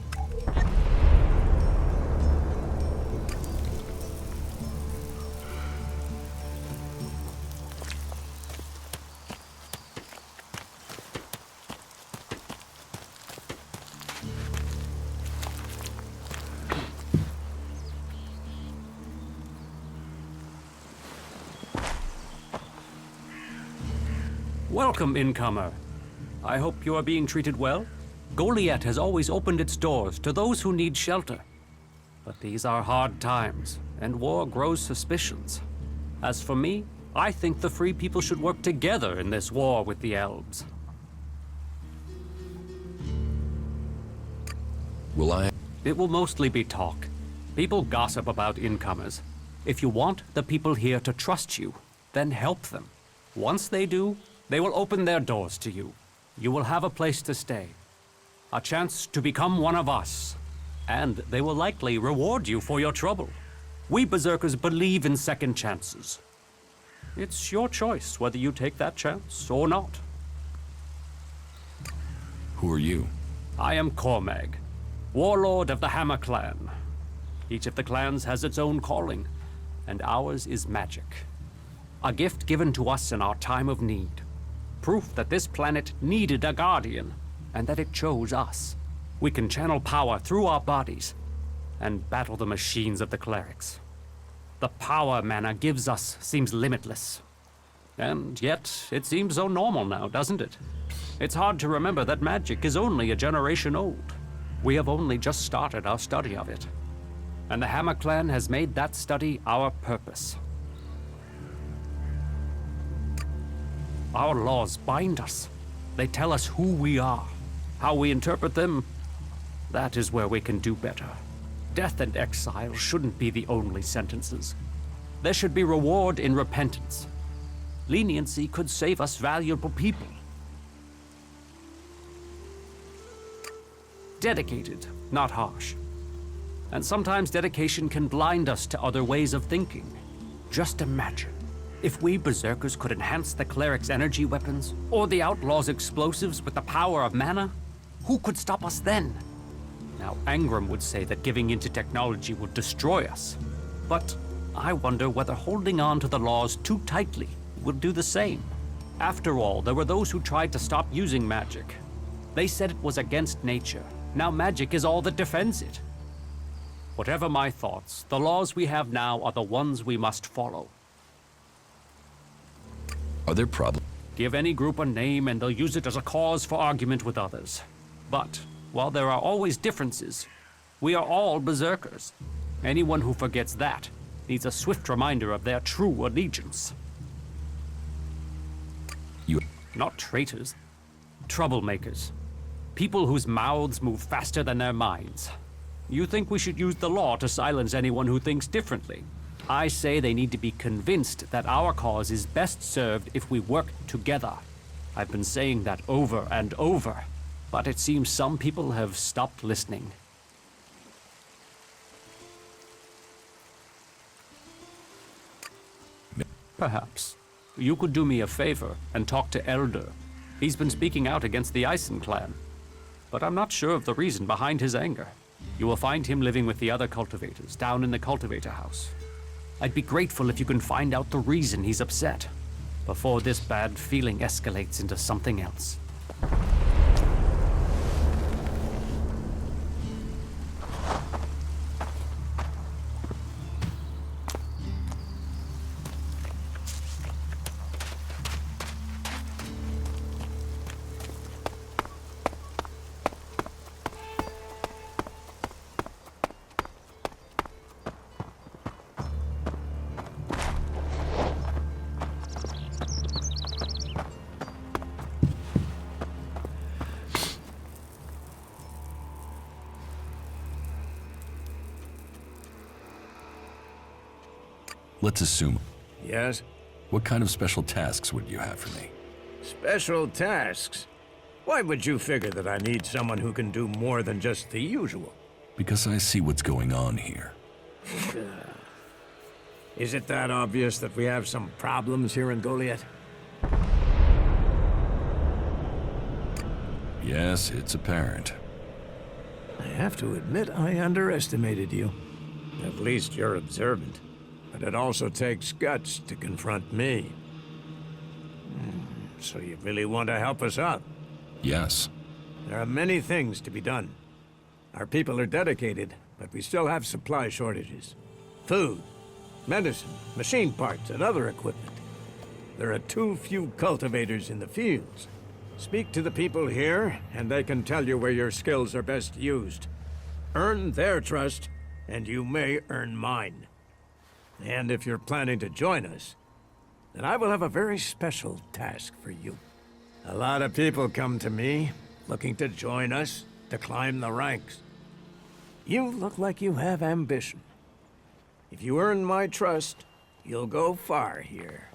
Welcome, incomer. I hope you are being treated well. Goliath has always opened its doors to those who need shelter. But these are hard times, and war grows suspicions. As for me, I think the free people should work together in this war with the elves. Will I? It will mostly be talk. People gossip about incomers. If you want the people here to trust you, then help them. Once they do, they will open their doors to you. You will have a place to stay, a chance to become one of us, and they will likely reward you for your trouble. We Berserkers believe in second chances. It's your choice whether you take that chance or not. Who are you? I am Cormag, warlord of the Hammer Clan. Each of the clans has its own calling, and ours is magic. A gift given to us in our time of need. Proof that this planet needed a guardian, and that it chose us. We can channel power through our bodies, and battle the machines of the clerics. The power mana gives us seems limitless. And yet, it seems so normal now, doesn't it? It's hard to remember that magic is only a generation old. We have only just started our study of it. And the Hammer Clan has made that study our purpose. Our laws bind us. They tell us who we are. How we interpret them, that is where we can do better. Death and exile shouldn't be the only sentences. There should be reward in repentance. Leniency could save us valuable people. Dedicated, not harsh. And sometimes dedication can blind us to other ways of thinking. Just imagine. If we Berserkers could enhance the cleric's energy weapons, or the outlaws' explosives with the power of mana, who could stop us then? Now, Angram would say that giving into technology would destroy us. But I wonder whether holding on to the laws too tightly will do the same. After all, there were those who tried to stop using magic. They said it was against nature. Now magic is all that defends it. Whatever my thoughts, the laws we have now are the ones we must follow. Are there problems? Give any group a name and they'll use it as a cause for argument with others. But, while there are always differences, we are all Berserkers. Anyone who forgets that needs a swift reminder of their true allegiance. You... Not traitors. Troublemakers. People whose mouths move faster than their minds. You think we should use the law to silence anyone who thinks differently? I say they need to be convinced that our cause is best served if we work together. I've been saying that over and over. but it seems some people have stopped listening. Perhaps you could do me a favor and talk to Elder. He's been speaking out against the Eisen clan, but I'm not sure of the reason behind his anger. You will find him living with the other cultivators down in the cultivator house. I'd be grateful if you can find out the reason he's upset before this bad feeling escalates into something else. Let's assume. Yes? What kind of special tasks would you have for me? Special tasks? Why would you figure that I need someone who can do more than just the usual? Because I see what's going on here. Is it that obvious that we have some problems here in Goliath? Yes, it's apparent. I have to admit I underestimated you. At least you're observant. But it also takes guts to confront me. So you really want to help us out? Yes. There are many things to be done. Our people are dedicated, but we still have supply shortages. Food, medicine, machine parts, and other equipment. There are too few cultivators in the fields. Speak to the people here, and they can tell you where your skills are best used. Earn their trust, and you may earn mine. And if you're planning to join us, then I will have a very special task for you. A lot of people come to me, looking to join us, to climb the ranks. You look like you have ambition. If you earn my trust, you'll go far here.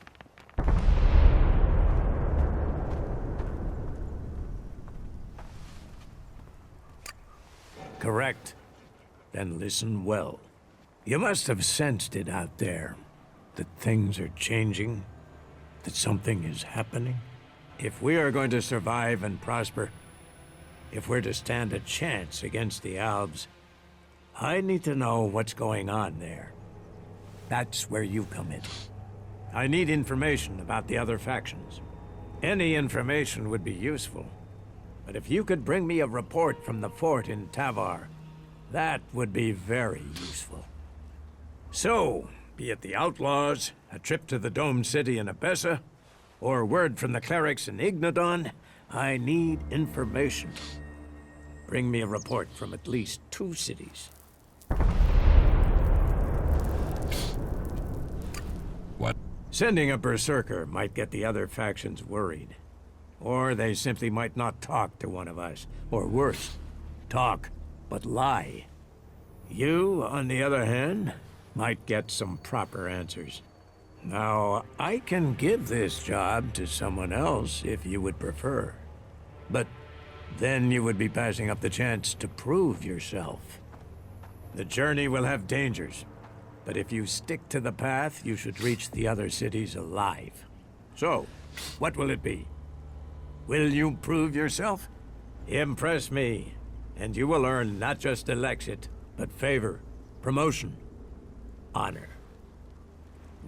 Correct. Then listen well. You must have sensed it out there, that things are changing, that something is happening. If we are going to survive and prosper, if we're to stand a chance against the Albs, I need to know what's going on there. That's where you come in. I need information about the other factions. Any information would be useful, but if you could bring me a report from the fort in Tavar, that would be very useful. So, be it the Outlaws, a trip to the Domed City in Abessa, or word from the clerics in Ignodon, I need information. Bring me a report from at least 2 cities. What? Sending a berserker might get the other factions worried. Or they simply might not talk to one of us. Or worse, talk, but lie. You, on the other hand, might get some proper answers. Now, I can give this job to someone else if you would prefer. But then you would be passing up the chance to prove yourself. The journey will have dangers, but if you stick to the path, you should reach the other cities alive. So, what will it be? Will you prove yourself? Impress me, and you will earn not just ELEX, but favor, promotion, honor.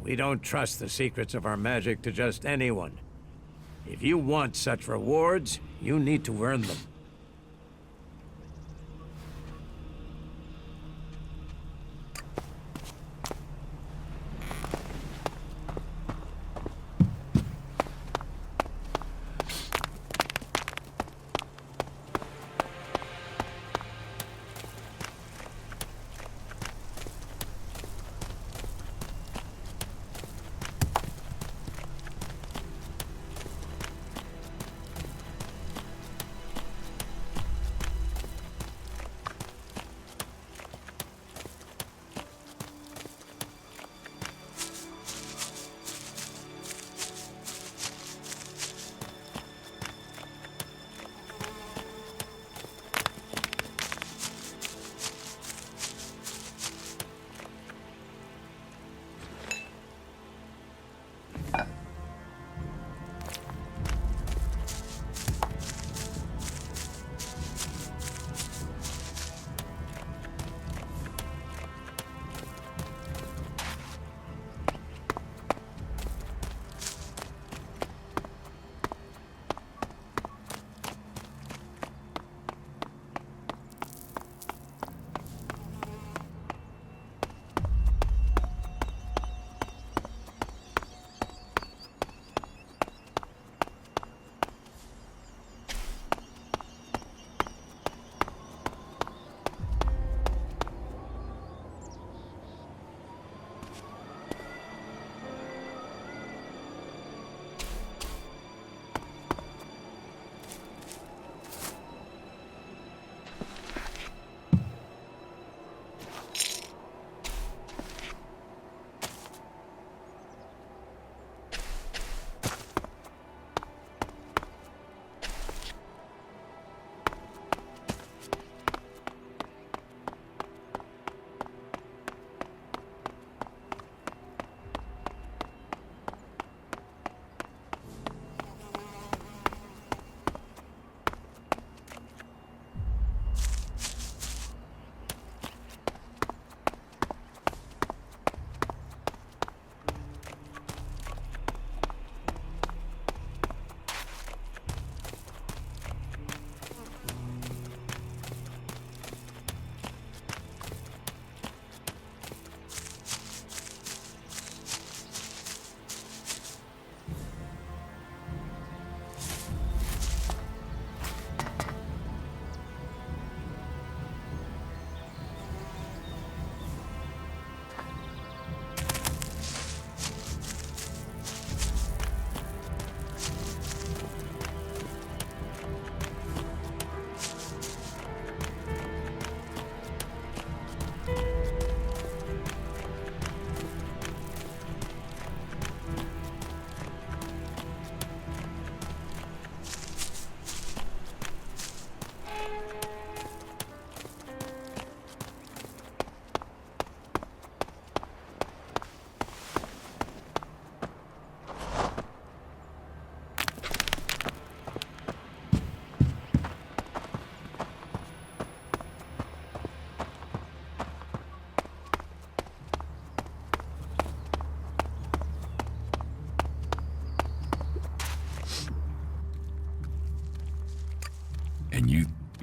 We don't trust the secrets of our magic to just anyone. If you want such rewards, you need to earn them.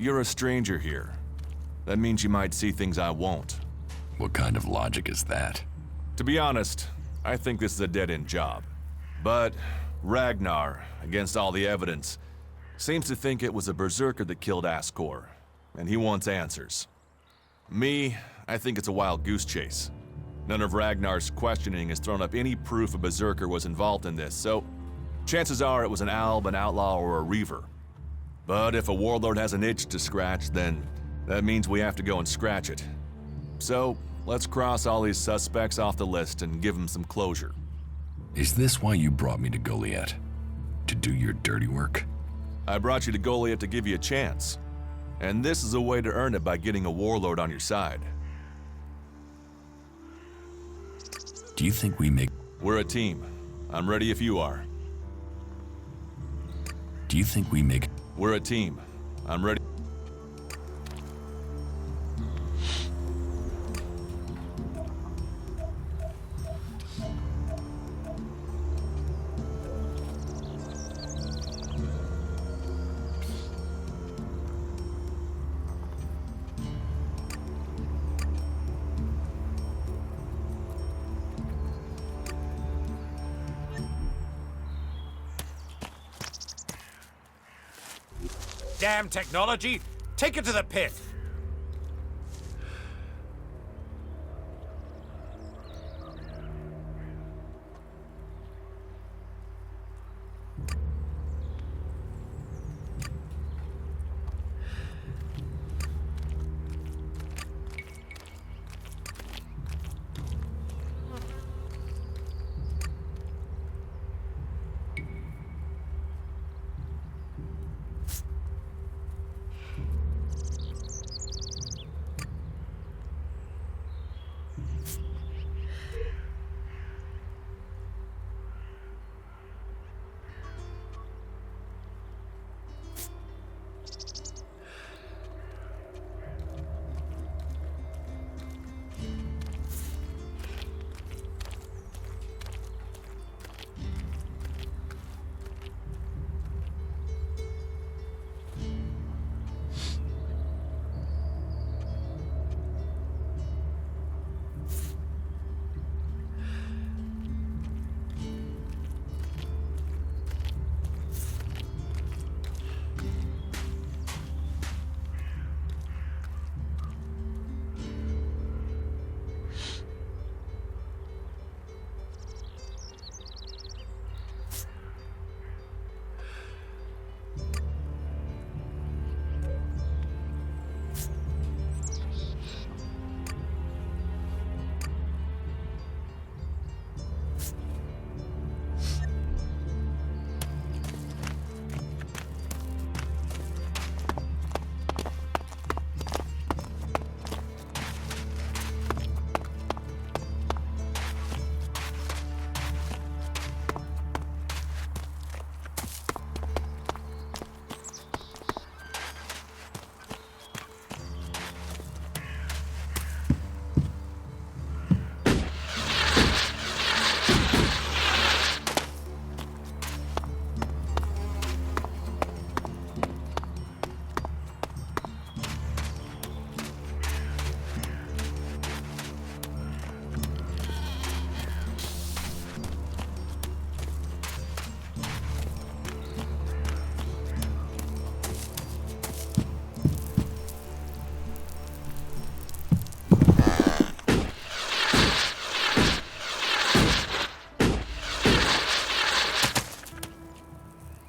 you're a stranger here. That means you might see things I won't. What kind of logic is that? To be honest, I think this is a dead-end job. But Ragnar, against all the evidence, seems to think it was a berserker that killed Ascor, and he wants answers. Me, I think it's a wild goose chase. None of Ragnar's questioning has thrown up any proof a berserker was involved in this, so chances are it was an alb, an outlaw, or a reaver. But if a warlord has an itch to scratch, then that means we have to go and scratch it. So, let's cross all these suspects off the list and give them some closure. Is this why you brought me to Goliath? To do your dirty work? I brought you to Goliath to give you a chance. And this is a way to earn it by getting a warlord on your side. Do you think we make... We're a team. I'm ready if you are. Do you think we make... We're a team. I'm ready. Damn technology! Take it to the pit!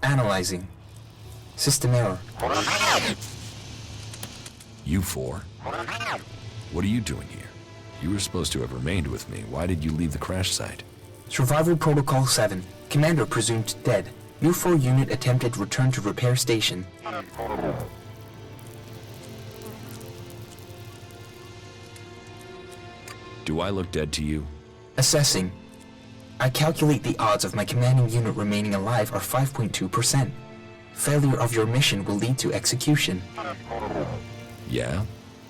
Analyzing. System error. You four? What are you doing here? You were supposed to have remained with me. Why did you leave the crash site? Survival Protocol 7. Commander presumed dead. U4 unit attempted return to repair station. Do I look dead to you? Assessing. I calculate the odds of my commanding unit remaining alive are 5.2%. Failure of your mission will lead to execution. Yeah?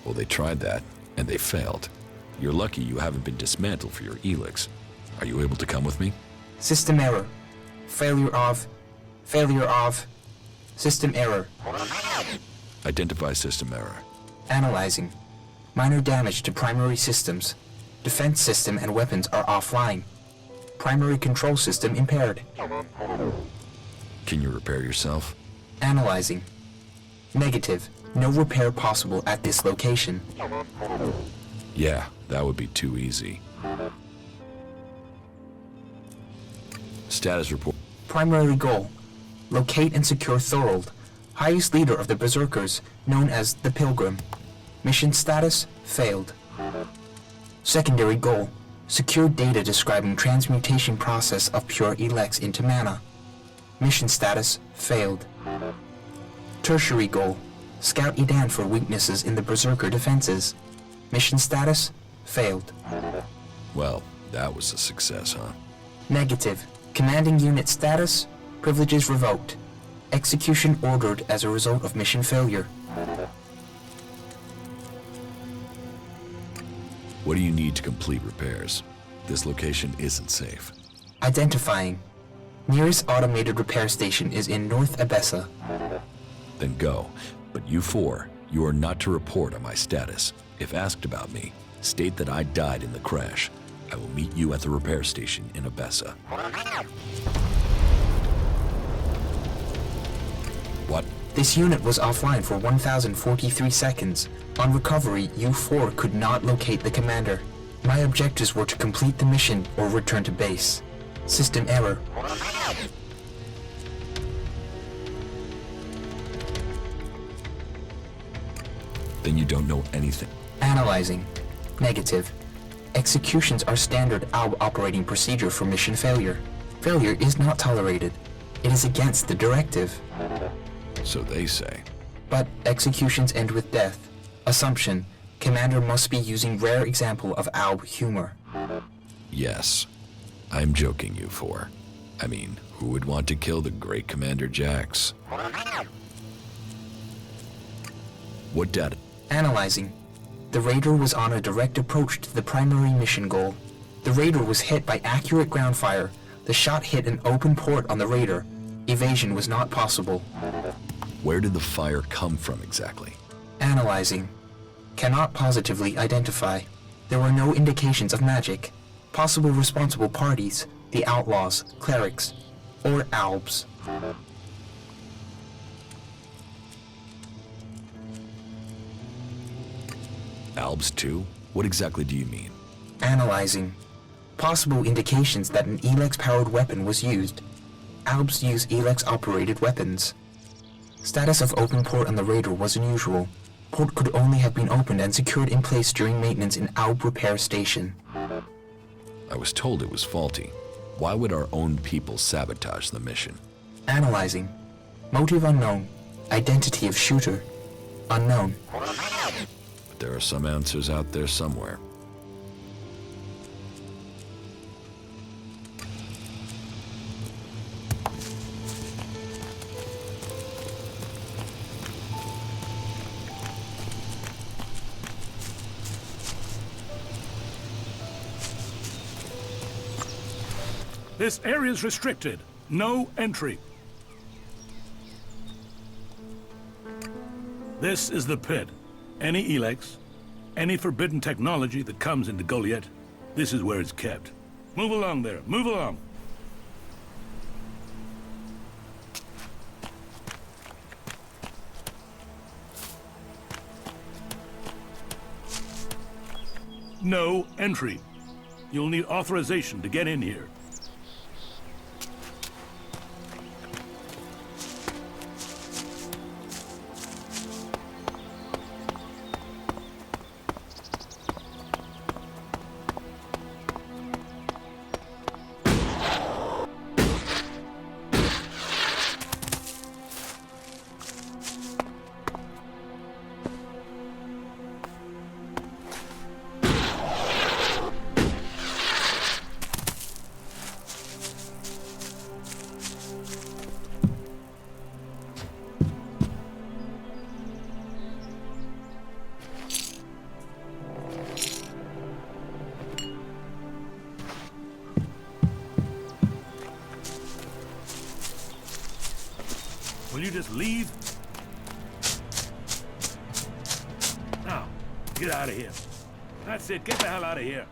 Well, they tried that, and they failed. You're lucky you haven't been dismantled for your ELEX. Are you able to come with me? System error. Failure of... System error. Identify system error. Analyzing. Minor damage to primary systems. Defense system and weapons are offline. Primary control system impaired. Can you repair yourself? Analyzing. Negative. No repair possible at this location. Yeah, that would be too easy. Status report. Primary goal. Locate and secure Thorold, highest leader of the Berserkers, known as the Pilgrim. Mission status, failed. Secondary goal. Secure data describing transmutation process of pure ELEX into mana. Mission status, failed. Tertiary goal. Scout Edan for weaknesses in the Berserker defenses. Mission status, failed. Well, that was a success, huh? Negative. Commanding unit status, privileges revoked. Execution ordered as a result of mission failure. What do you need to complete repairs? This location isn't safe. Identifying. Nearest automated repair station is in North Abessa. Then go. But you four, you are not to report on my status. If asked about me, state that I died in the crash. I will meet you at the repair station in Abessa. What? This unit was offline for 1,043 seconds. On recovery, U4 could not locate the commander. My objectives were to complete the mission or return to base. System error. Then you don't know anything. Analyzing. Negative. Executions are standard ALB operating procedure for mission failure. Failure is not tolerated. It is against the directive. So they say. But executions end with death. Assumption. Commander must be using rare example of ALB humor. Yes. I'm joking, you four. I mean, who would want to kill the great Commander Jax? What data? Analyzing. The Raider was on a direct approach to the primary mission goal. The Raider was hit by accurate ground fire. The shot hit an open port on the Raider. Evasion was not possible. Where did the fire come from exactly? Analyzing. Cannot positively identify. There were no indications of magic. Possible responsible parties, the Outlaws, Clerics, or Albs. Albs too? What exactly do you mean? Analyzing. Possible indications that an ELEX-powered weapon was used. Albs use ELEX-operated weapons. Status of open port on the Raider was unusual. Port could only have been opened and secured in place during maintenance in Alb repair station. I was told it was faulty. Why would our own people sabotage the mission? Analyzing. Motive unknown. Identity of shooter unknown. But there are some answers out there somewhere. This area is restricted. No entry. This is the pit. Any ELEX, any forbidden technology that comes into Goliath, this is where it's kept. Move along there. Move along. No entry. You'll need authorization to get in here. Will you just leave? Get out of here. That's it. Get the hell out of here.